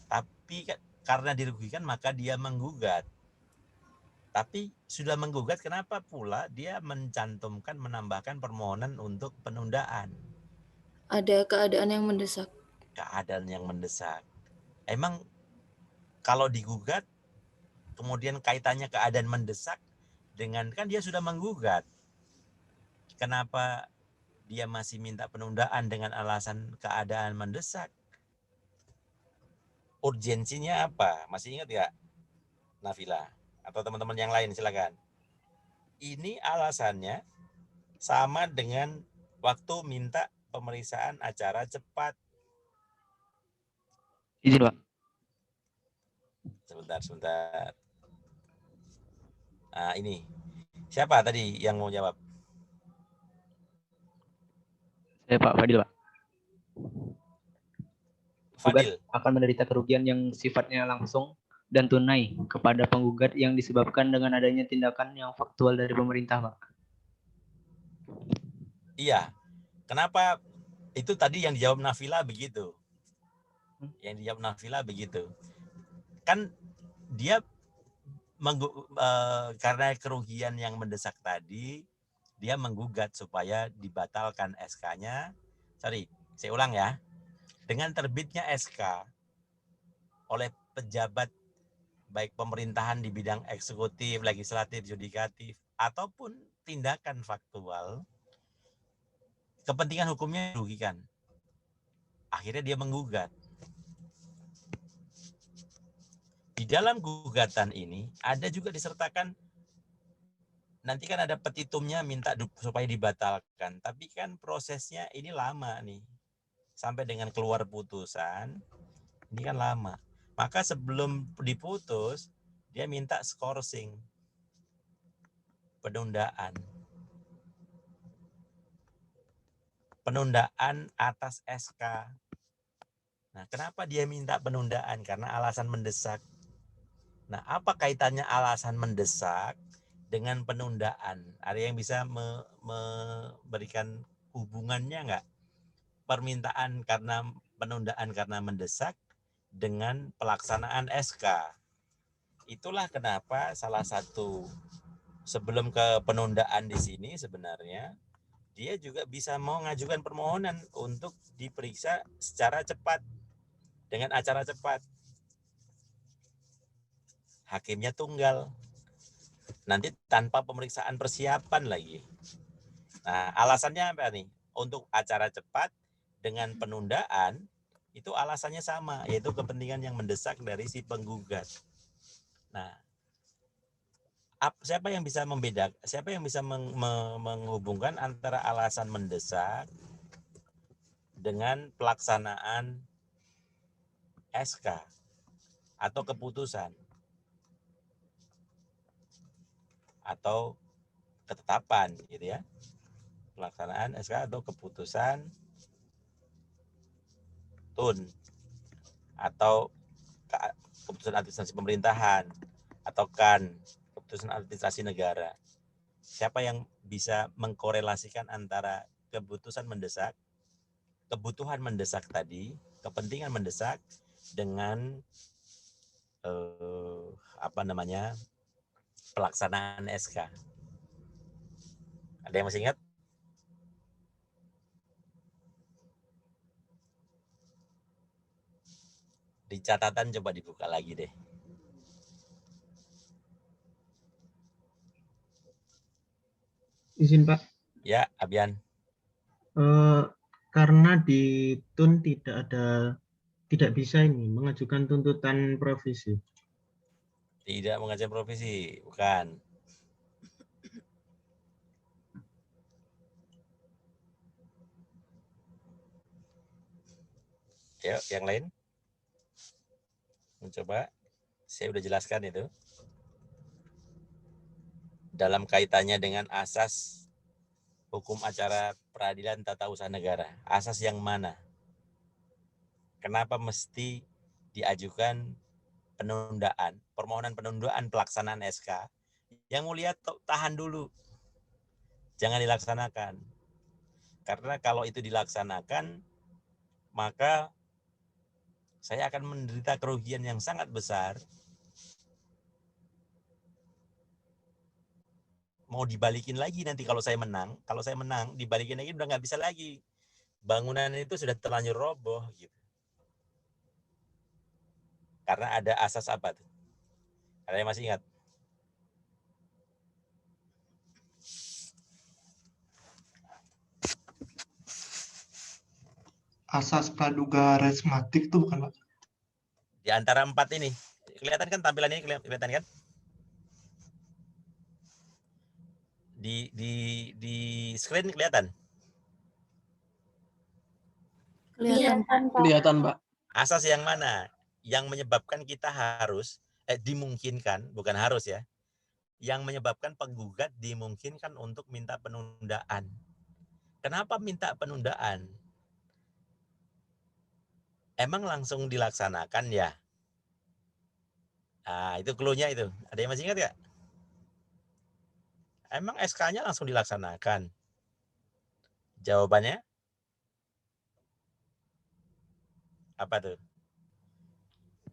Tapi karena dirugikan maka dia menggugat. Tapi sudah menggugat, kenapa pula dia mencantumkan, menambahkan permohonan untuk penundaan? Ada keadaan yang mendesak. Keadaan yang mendesak. Emang kalau digugat, kemudian kaitannya keadaan mendesak dengan kan dia sudah menggugat. Kenapa dia masih minta penundaan dengan alasan keadaan mendesak? Urgensinya apa? Masih ingat nggak, Nafila? Atau teman-teman yang lain, silakan. Ini alasannya sama dengan waktu minta pemeriksaan acara cepat. Izin, Pak. Sebentar. Nah, ini. Siapa tadi yang mau jawab? Saya Pak Fadil, Pak. Fadil. Akan menderita kerugian yang sifatnya langsung dan tunai kepada penggugat yang disebabkan dengan adanya tindakan yang faktual dari pemerintah, Pak. Iya. Kenapa itu tadi yang dijawab Nafila begitu? Yang dijawab Nafila begitu. Kan dia karena kerugian yang mendesak tadi, dia menggugat supaya dibatalkan SK-nya. Sorry, saya ulang ya. Dengan terbitnya SK oleh pejabat baik pemerintahan di bidang eksekutif, legislatif, yudikatif, ataupun tindakan faktual, kepentingan hukumnya dirugikan. Akhirnya dia menggugat. Di dalam gugatan ini ada juga disertakan, nanti kan ada petitumnya minta supaya dibatalkan. Tapi kan prosesnya ini lama nih. Sampai dengan keluar putusan, ini kan lama. Maka sebelum diputus, dia minta skorsing. Penundaan atas SK. Nah, kenapa dia minta penundaan? Karena alasan mendesak. Nah, apa kaitannya alasan mendesak dengan penundaan? Ada yang bisa memberikan hubungannya nggak? Permintaan karena penundaan karena mendesak dengan pelaksanaan SK. Itulah kenapa salah satu sebelum ke penundaan di sini sebenarnya dia juga bisa mau mengajukan permohonan untuk diperiksa secara cepat dengan acara cepat. Hakimnya tunggal. Nanti tanpa pemeriksaan persiapan lagi. Nah, alasannya apa nih? Untuk acara cepat dengan penundaan itu alasannya sama, yaitu kepentingan yang mendesak dari si penggugat. Nah, siapa yang bisa membedakan? Siapa yang bisa menghubungkan antara alasan mendesak dengan pelaksanaan SK atau keputusan atau ketetapan gitu ya. Pelaksanaan SK atau keputusan TUN atau keputusan administrasi pemerintahan atau KAN, keputusan administrasi negara. Siapa yang bisa mengkorelasikan antara kebutuhan mendesak tadi, kepentingan mendesak dengan pelaksanaan SK. Ada yang masih ingat? Di catatan coba dibuka lagi deh. Izin Pak. Ya, Abian. Karena di TUN tidak bisa ini mengajukan tuntutan provisi. Tidak mengajukan provisi, bukan. Yuk, yang lain. Mencoba. Saya udah jelaskan itu. Dalam kaitannya dengan asas hukum acara peradilan tata usaha negara. Asas yang mana? Kenapa mesti diajukan penundaan, permohonan penundaan pelaksanaan SK? Yang mulia tahan dulu. Jangan dilaksanakan. Karena kalau itu dilaksanakan, maka saya akan menderita kerugian yang sangat besar. Mau dibalikin lagi nanti kalau saya menang. Kalau saya menang, dibalikin lagi udah nggak bisa lagi. Bangunan itu sudah terlanjur roboh. Gitu. Karena ada asas apa tuh? Ada yang masih ingat? Asas praduga resmatik itu bukan Pak? Di antara 4 ini. Kelihatan kan tampilan ini? Kelihatan kan? Di screen kelihatan? Kelihatan, Pak. Asas yang mana? Yang menyebabkan kita harus, dimungkinkan, bukan harus ya, yang menyebabkan penggugat dimungkinkan untuk minta penundaan. Kenapa minta penundaan? Emang langsung dilaksanakan ya? Nah, itu clue-nya itu. Ada yang masih ingat nggak? Emang SK-nya langsung dilaksanakan? Jawabannya? Apa tuh?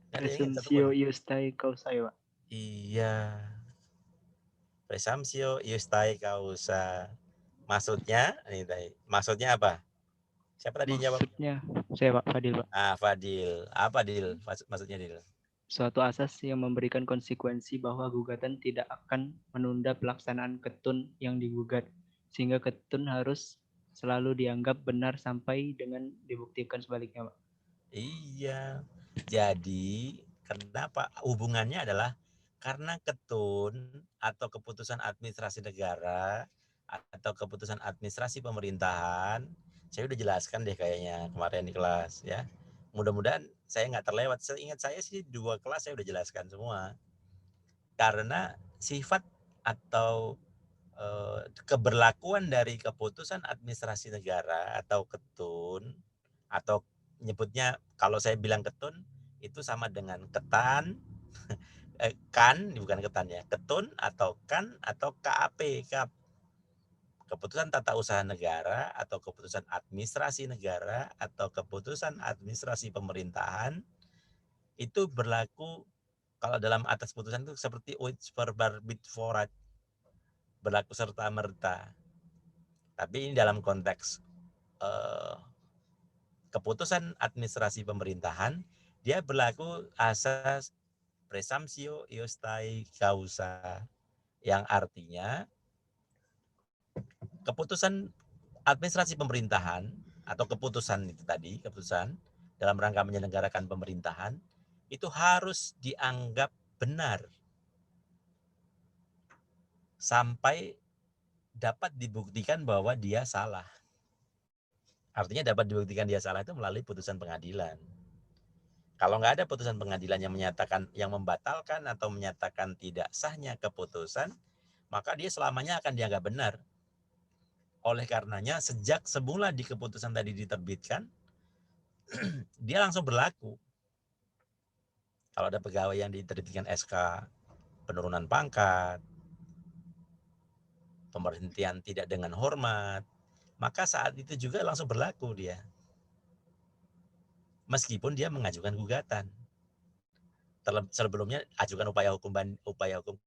Presumptio iustai causae, Pak. Iya. Presumptio iustai causa. Maksudnya, maksudnya apa? Siapa tadi jawab? Maksudnya, saya Pak Fadil, Pak. Fadil. Apa Dil? Maksudnya Dil? Suatu asas yang memberikan konsekuensi bahwa gugatan tidak akan menunda pelaksanaan ketun yang digugat, sehingga ketun harus selalu dianggap benar sampai dengan dibuktikan sebaliknya, Pak. Iya. Jadi, kenapa hubungannya adalah karena ketun atau keputusan administrasi negara atau keputusan administrasi pemerintahan, saya udah jelaskan deh kayaknya kemarin di kelas ya. Mudah-mudahan saya nggak terlewat. Seingat saya sih 2 kelas saya udah jelaskan semua. Karena sifat atau keberlakuan dari keputusan administrasi negara atau ketun, atau nyebutnya kalau saya bilang ketun itu sama dengan ketan, kan bukan ketan ya, ketun atau kan atau KAP, keputusan tata usaha negara atau keputusan administrasi negara atau keputusan administrasi pemerintahan itu berlaku kalau dalam atas putusan itu seperti uit verbarbit vorat, berlaku serta merta. Tapi ini dalam konteks keputusan administrasi pemerintahan, dia berlaku asas presumptio iustai causa, yang artinya keputusan administrasi pemerintahan atau keputusan itu tadi, keputusan dalam rangka menyelenggarakan pemerintahan itu harus dianggap benar sampai dapat dibuktikan bahwa dia salah. Artinya dapat dibuktikan dia salah itu melalui putusan pengadilan. Kalau nggak ada putusan pengadilan yang menyatakan, yang membatalkan atau menyatakan tidak sahnya keputusan, maka dia selamanya akan dianggap benar. Oleh karenanya sejak semula di keputusan tadi diterbitkan, dia langsung berlaku. Kalau ada pegawai yang diterbitkan SK penurunan pangkat, pemberhentian tidak dengan hormat, maka saat itu juga langsung berlaku dia. Meskipun dia mengajukan gugatan. Sebelumnya ajukan upaya hukum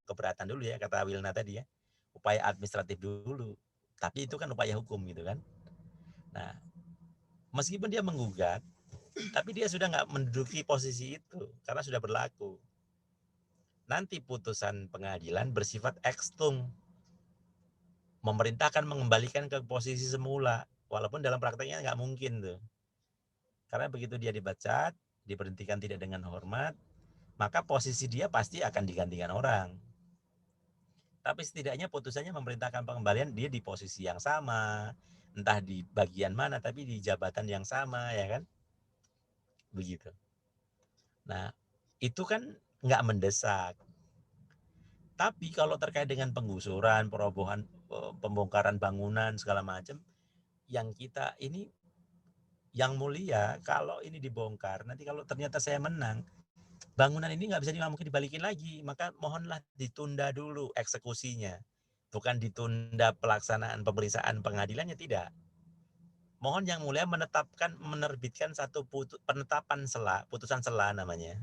keberatan dulu ya, kata Wilna tadi ya. Upaya administratif dulu. Tapi itu kan upaya hukum gitu kan. Nah, meskipun dia menggugat, tapi dia sudah nggak menduduki posisi itu karena sudah berlaku. Nanti putusan pengadilan bersifat ekstung, memerintahkan mengembalikan ke posisi semula, walaupun dalam prakteknya nggak mungkin tuh. Karena begitu dia dipecat, diberhentikan tidak dengan hormat, maka posisi dia pasti akan digantikan orang. Tapi setidaknya putusannya memerintahkan pengembalian dia di posisi yang sama, entah di bagian mana, tapi di jabatan yang sama, ya kan? Begitu. Nah, itu kan nggak mendesak. Tapi kalau terkait dengan penggusuran, perobohan, pembongkaran bangunan, segala macam, yang kita ini, yang mulia, kalau ini dibongkar, nanti kalau ternyata saya menang, bangunan ini nggak mungkin dibalikin lagi, maka mohonlah ditunda dulu eksekusinya. Bukan ditunda pelaksanaan pemeriksaan pengadilannya, tidak. Mohon yang mulia menerbitkan satu penetapan putusan sela namanya.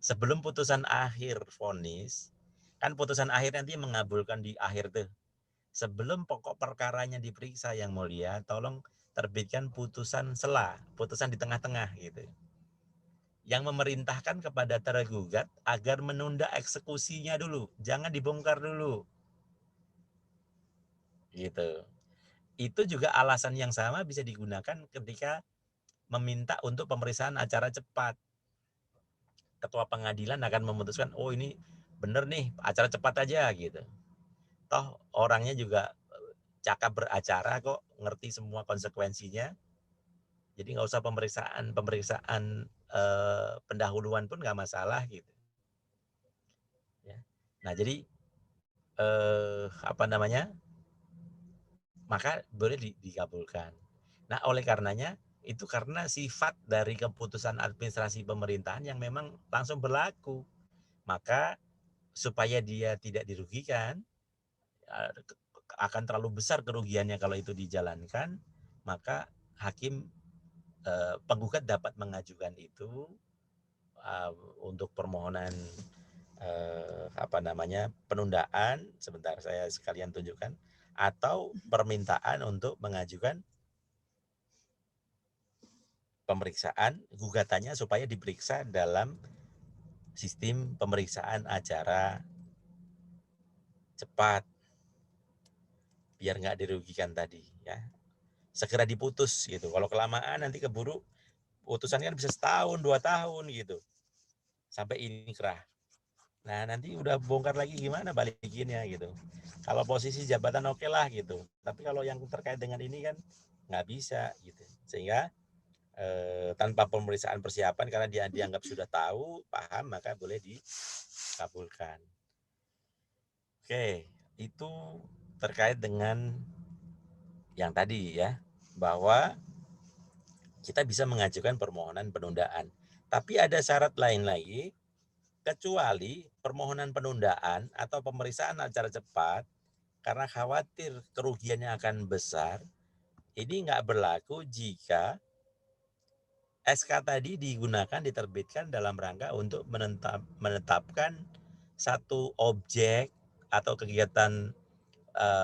Sebelum putusan akhir vonis, kan putusan akhir nanti mengabulkan di akhir tuh. Sebelum pokok perkaranya diperiksa yang mulia, tolong terbitkan putusan sela, putusan di tengah-tengah gitu. Yang memerintahkan kepada tergugat agar menunda eksekusinya dulu, jangan dibongkar dulu. Gitu. Itu juga alasan yang sama bisa digunakan ketika meminta untuk pemeriksaan acara cepat. Ketua pengadilan akan memutuskan, oh ini bener nih, acara cepat aja gitu. Toh orangnya juga cakap beracara kok, ngerti semua konsekuensinya. Jadi nggak usah pemeriksaan pendahuluan pun nggak masalah gitu. Ya. Nah jadi maka boleh dikabulkan. Nah oleh karenanya itu karena sifat dari keputusan administrasi pemerintahan yang memang langsung berlaku, maka supaya dia tidak dirugikan, akan terlalu besar kerugiannya kalau itu dijalankan, maka hakim penggugat dapat mengajukan itu untuk permohonan penundaan, sebentar saya sekalian tunjukkan, atau permintaan untuk mengajukan pemeriksaan gugatannya supaya diperiksa dalam sistem pemeriksaan acara cepat biar nggak dirugikan tadi ya, segera diputus gitu. Kalau kelamaan nanti keburu putusan kan bisa setahun 2 tahun gitu sampai inkrah. Nah nanti udah bongkar lagi gimana balikinnya gitu. Kalau posisi jabatan oke lah gitu, tapi kalau yang terkait dengan ini kan nggak bisa gitu. Sehingga tanpa pemeriksaan persiapan karena dia dianggap sudah tahu, paham, maka boleh dikabulkan. Oke, itu terkait dengan yang tadi ya, bahwa kita bisa mengajukan permohonan penundaan. Tapi ada syarat lain lagi, kecuali permohonan penundaan atau pemeriksaan acara cepat karena khawatir kerugiannya akan besar, ini nggak berlaku jika SK tadi diterbitkan dalam rangka untuk menetapkan satu objek atau kegiatan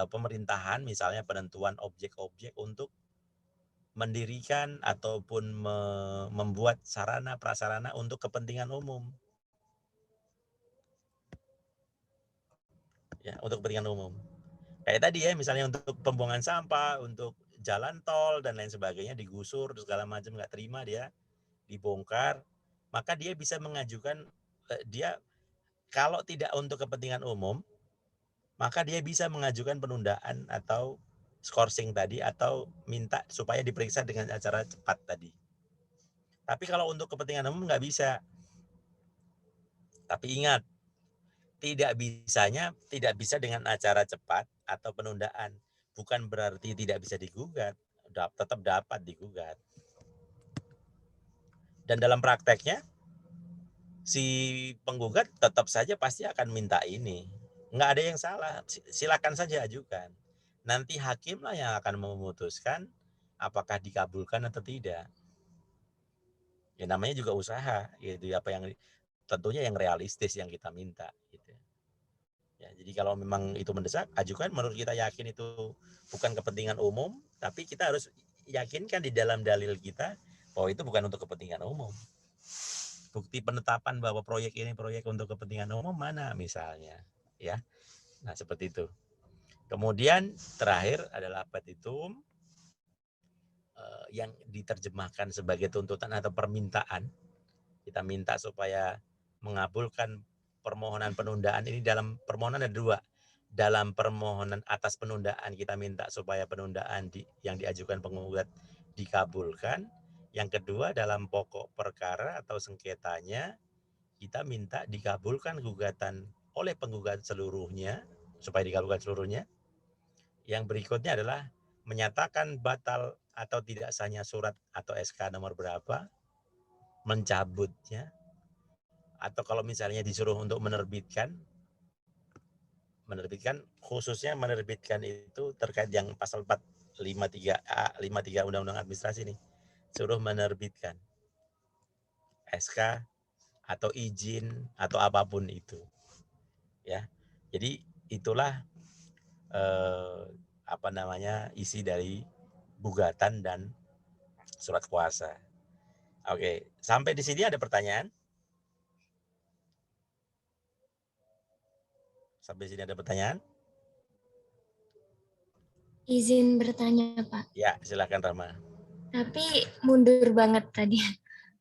pemerintahan, misalnya penentuan objek-objek untuk mendirikan ataupun membuat sarana prasarana untuk kepentingan umum. Ya, untuk kepentingan umum. Kayak tadi ya, misalnya untuk pembuangan sampah, untuk jalan tol dan lain sebagainya digusur segala macam, nggak terima dia, dibongkar, maka dia bisa mengajukan dia kalau tidak untuk kepentingan umum, maka dia bisa mengajukan penundaan atau skorsing tadi atau minta supaya diperiksa dengan acara cepat tadi. Tapi kalau untuk kepentingan umum nggak bisa. Tapi ingat, tidak bisa dengan acara cepat atau penundaan. Bukan berarti tidak bisa digugat, tetap dapat digugat. Dan dalam prakteknya si penggugat tetap saja pasti akan minta ini. Nggak ada yang salah, silakan saja ajukan. Nanti hakimlah yang akan memutuskan apakah dikabulkan atau tidak. Ya namanya juga usaha, gitu. Apa yang tentunya yang realistis yang kita minta, gitu. Ya, jadi kalau memang itu mendesak, ajukan. Menurut kita yakin itu bukan kepentingan umum, tapi kita harus yakinkan di dalam dalil kita bahwa itu bukan untuk kepentingan umum. Bukti penetapan bahwa proyek ini proyek untuk kepentingan umum mana misalnya, ya. Nah, seperti itu. Kemudian terakhir adalah petitum yang diterjemahkan sebagai tuntutan atau permintaan. Kita minta supaya mengabulkan permohonan penundaan ini. Dalam permohonan ada dua. Dalam permohonan atas penundaan kita minta supaya penundaan yang diajukan penggugat dikabulkan. Yang kedua, dalam pokok perkara atau sengketanya kita minta dikabulkan gugatan oleh penggugat seluruhnya, supaya dikabulkan seluruhnya. Yang berikutnya adalah menyatakan batal atau tidak sahnya surat atau SK nomor berapa, mencabutnya, atau kalau misalnya disuruh untuk menerbitkan khususnya menerbitkan itu terkait yang pasal 453A 53 Undang-Undang Administrasi nih, suruh menerbitkan SK atau izin atau apapun itu, ya. Jadi itulah isi dari gugatan dan surat kuasa. Oke, sampai di sini ada pertanyaan? Sampai sini ada pertanyaan? Izin bertanya, Pak. Ya, silakan Rama. Tapi mundur banget tadi.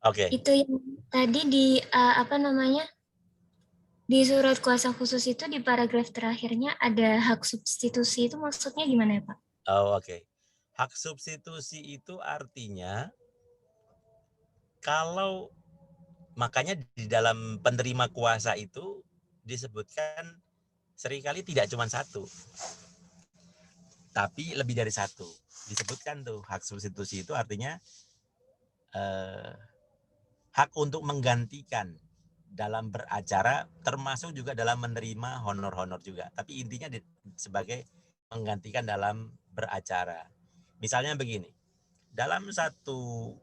Oke. Itu yang tadi di di surat kuasa khusus itu di paragraf terakhirnya ada hak substitusi, itu maksudnya gimana ya, Pak? Oh, oke. Hak substitusi itu artinya kalau makanya di dalam penerima kuasa itu disebutkan seringkali tidak cuma satu, tapi lebih dari satu. Disebutkan tuh hak substitusi itu artinya hak untuk menggantikan dalam beracara, termasuk juga dalam menerima honor-honor juga. Tapi intinya sebagai menggantikan dalam beracara. Misalnya begini, dalam satu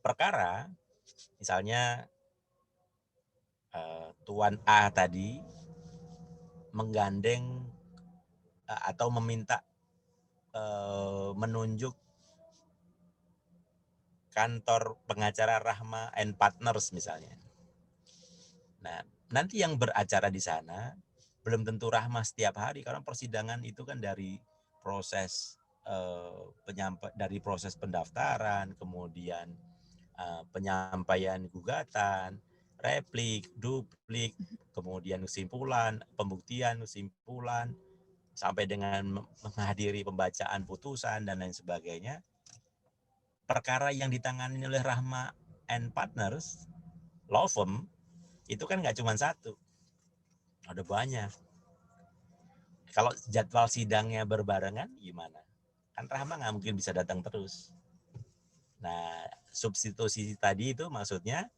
perkara, misalnya Tuan A tadi menggandeng atau meminta menunjuk kantor pengacara Rahma and Partners misalnya. Nah, nanti yang beracara di sana belum tentu Rahma setiap hari, karena persidangan itu kan dari proses dari proses pendaftaran, kemudian penyampaian gugatan, replik, duplik, kemudian kesimpulan, pembuktian, kesimpulan, sampai dengan menghadiri pembacaan putusan dan lain sebagainya. Perkara yang ditangani oleh Rahma and Partners, law firm, itu kan nggak cuma satu, ada banyak. Kalau jadwal sidangnya berbarengan gimana? Kan Rahma nggak mungkin bisa datang terus. Nah, substitusi tadi itu maksudnya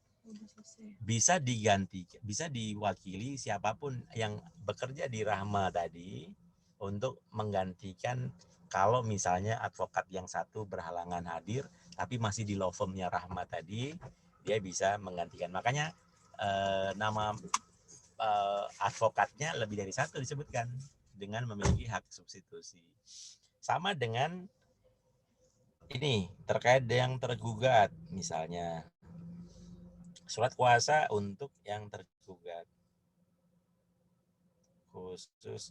bisa diganti, bisa diwakili siapapun yang bekerja di Rahma tadi untuk menggantikan kalau misalnya advokat yang satu berhalangan hadir tapi masih di law firm-nya Rahma tadi, dia bisa menggantikan. Makanya nama advokatnya lebih dari satu disebutkan dengan memiliki hak substitusi. Sama dengan ini terkait yang tergugat, misalnya surat kuasa untuk yang tergugat khusus.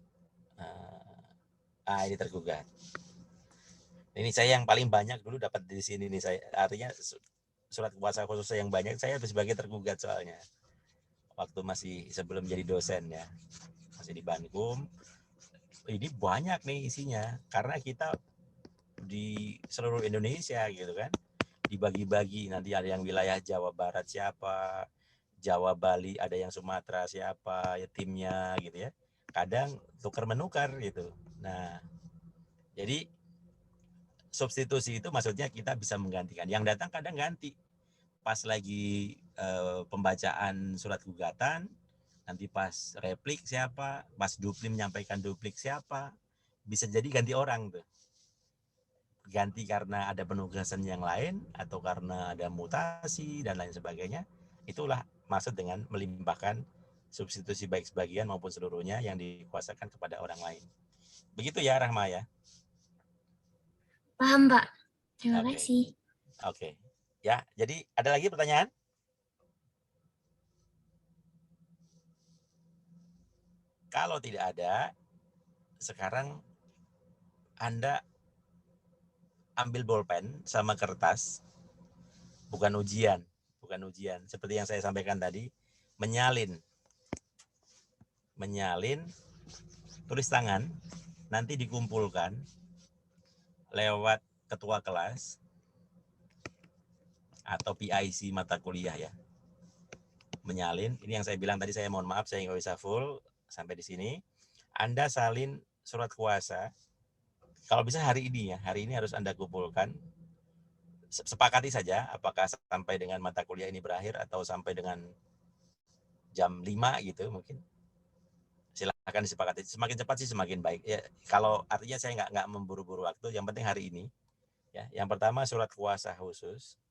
Ini tergugat. Ini saya yang paling banyak dulu dapat di sini nih, saya artinya surat kuasa khusus yang banyak saya sebagai tergugat soalnya waktu masih sebelum jadi dosen ya, masih di Bankum. Ini banyak nih isinya karena kita di seluruh Indonesia gitu kan, dibagi-bagi, nanti ada yang wilayah Jawa Barat siapa, Jawa, Bali, ada yang Sumatera, siapa ya timnya gitu ya. Kadang tukar menukar gitu. Nah, jadi substitusi itu maksudnya kita bisa menggantikan. Yang datang kadang ganti. Pas lagi pembacaan surat gugatan, nanti pas replik siapa, pas duplik menyampaikan duplik siapa, bisa jadi ganti orang tuh. Ganti karena ada penugasan yang lain atau karena ada mutasi dan lain sebagainya. Itulah maksud dengan melimpahkan substitusi baik sebagian maupun seluruhnya yang dikuasakan kepada orang lain. Begitu ya Rahma ya? Paham, Pak. Terima Oke. kasih. Oke. Ya, jadi ada lagi pertanyaan? Kalau tidak ada, sekarang Anda ambil bolpen sama kertas, bukan ujian. Seperti yang saya sampaikan tadi, menyalin, tulis tangan, nanti dikumpulkan lewat ketua kelas atau PIC mata kuliah ya. Menyalin, ini yang saya bilang tadi, saya mohon maaf saya nggak bisa full sampai di sini. Anda salin surat kuasa, kalau bisa hari ini ya, hari ini harus Anda kumpulkan. Sepakati saja apakah sampai dengan mata kuliah ini berakhir atau sampai dengan jam 5 gitu mungkin. Silakan disepakati. Semakin cepat sih semakin baik. Ya, kalau artinya saya nggak memburu-buru waktu, yang penting hari ini. Ya, yang pertama surat kuasa khusus.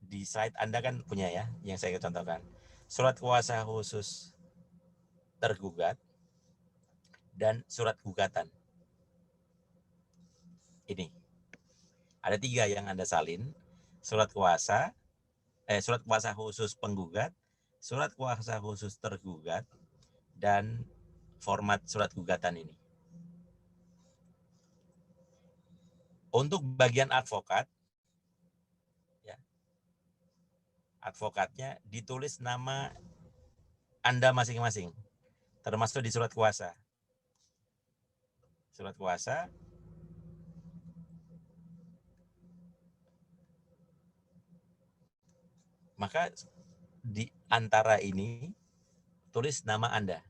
Di slide Anda kan punya ya, yang saya contohkan. Surat kuasa khusus tergugat dan surat gugatan. Ini. Ada 3 yang Anda salin. Surat kuasa khusus penggugat, surat kuasa khusus tergugat, dan format surat gugatan ini. Untuk bagian advokat, ya, advokatnya ditulis nama Anda masing-masing, termasuk di surat kuasa. Surat kuasa, maka di antara ini tulis nama Anda.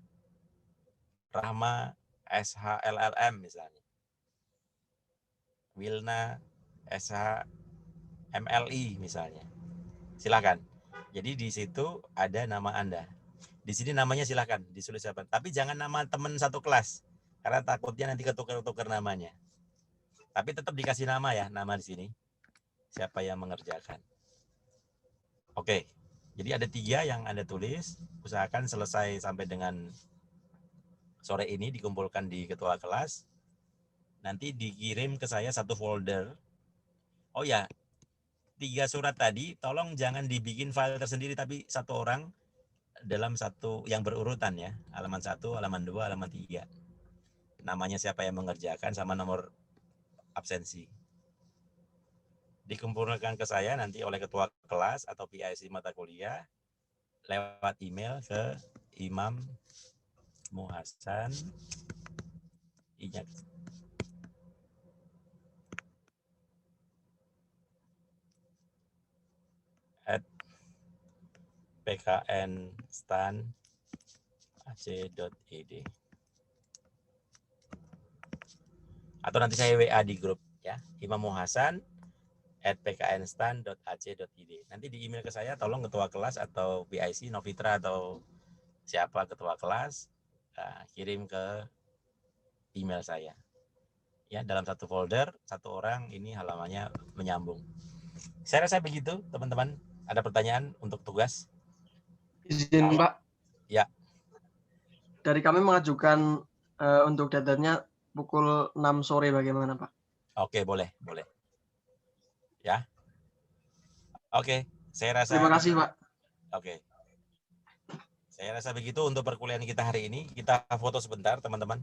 Rahma SHLLM misalnya. Wilna SHMLI misalnya. Silakan. Jadi di situ ada nama Anda. Di sini namanya silakan ditulis apa. Tapi jangan nama teman satu kelas. Karena takutnya nanti ketukar-tukar namanya. Tapi tetap dikasih nama ya, nama di sini. Siapa yang mengerjakan. Oke. Jadi ada 3 yang Anda tulis. Usahakan selesai sampai dengan sore ini, dikumpulkan di ketua kelas. Nanti dikirim ke saya 1 folder. Oh ya, 3 surat tadi tolong jangan dibikin file tersendiri, tapi 1 orang dalam 1 yang berurutan ya. Halaman 1, halaman 2, halaman 3. Namanya siapa yang mengerjakan sama nomor absensi. Dikumpulkan ke saya nanti oleh ketua kelas atau PIC mata kuliah lewat email ke Imam Muhasan Inyak @pknstan.ac.id atau nanti saya WA di grup ya, Imam Muhasan @pknstan.ac.id. Nanti di email ke saya, tolong ketua kelas atau PIC Novitra atau siapa ketua kelas, kirim ke email saya. Ya, dalam 1 folder, 1 orang, ini halamannya menyambung. Saya rasa begitu, teman-teman. Ada pertanyaan untuk tugas? Izin Pak. Ya. Dari kami mengajukan untuk deadline-nya pukul 6 sore, bagaimana Pak? Oke, boleh. Ya. Oke, saya rasa. Terima kasih Pak. Oke. Saya rasa begitu untuk perkuliahan kita hari ini. Kita foto sebentar, teman-teman.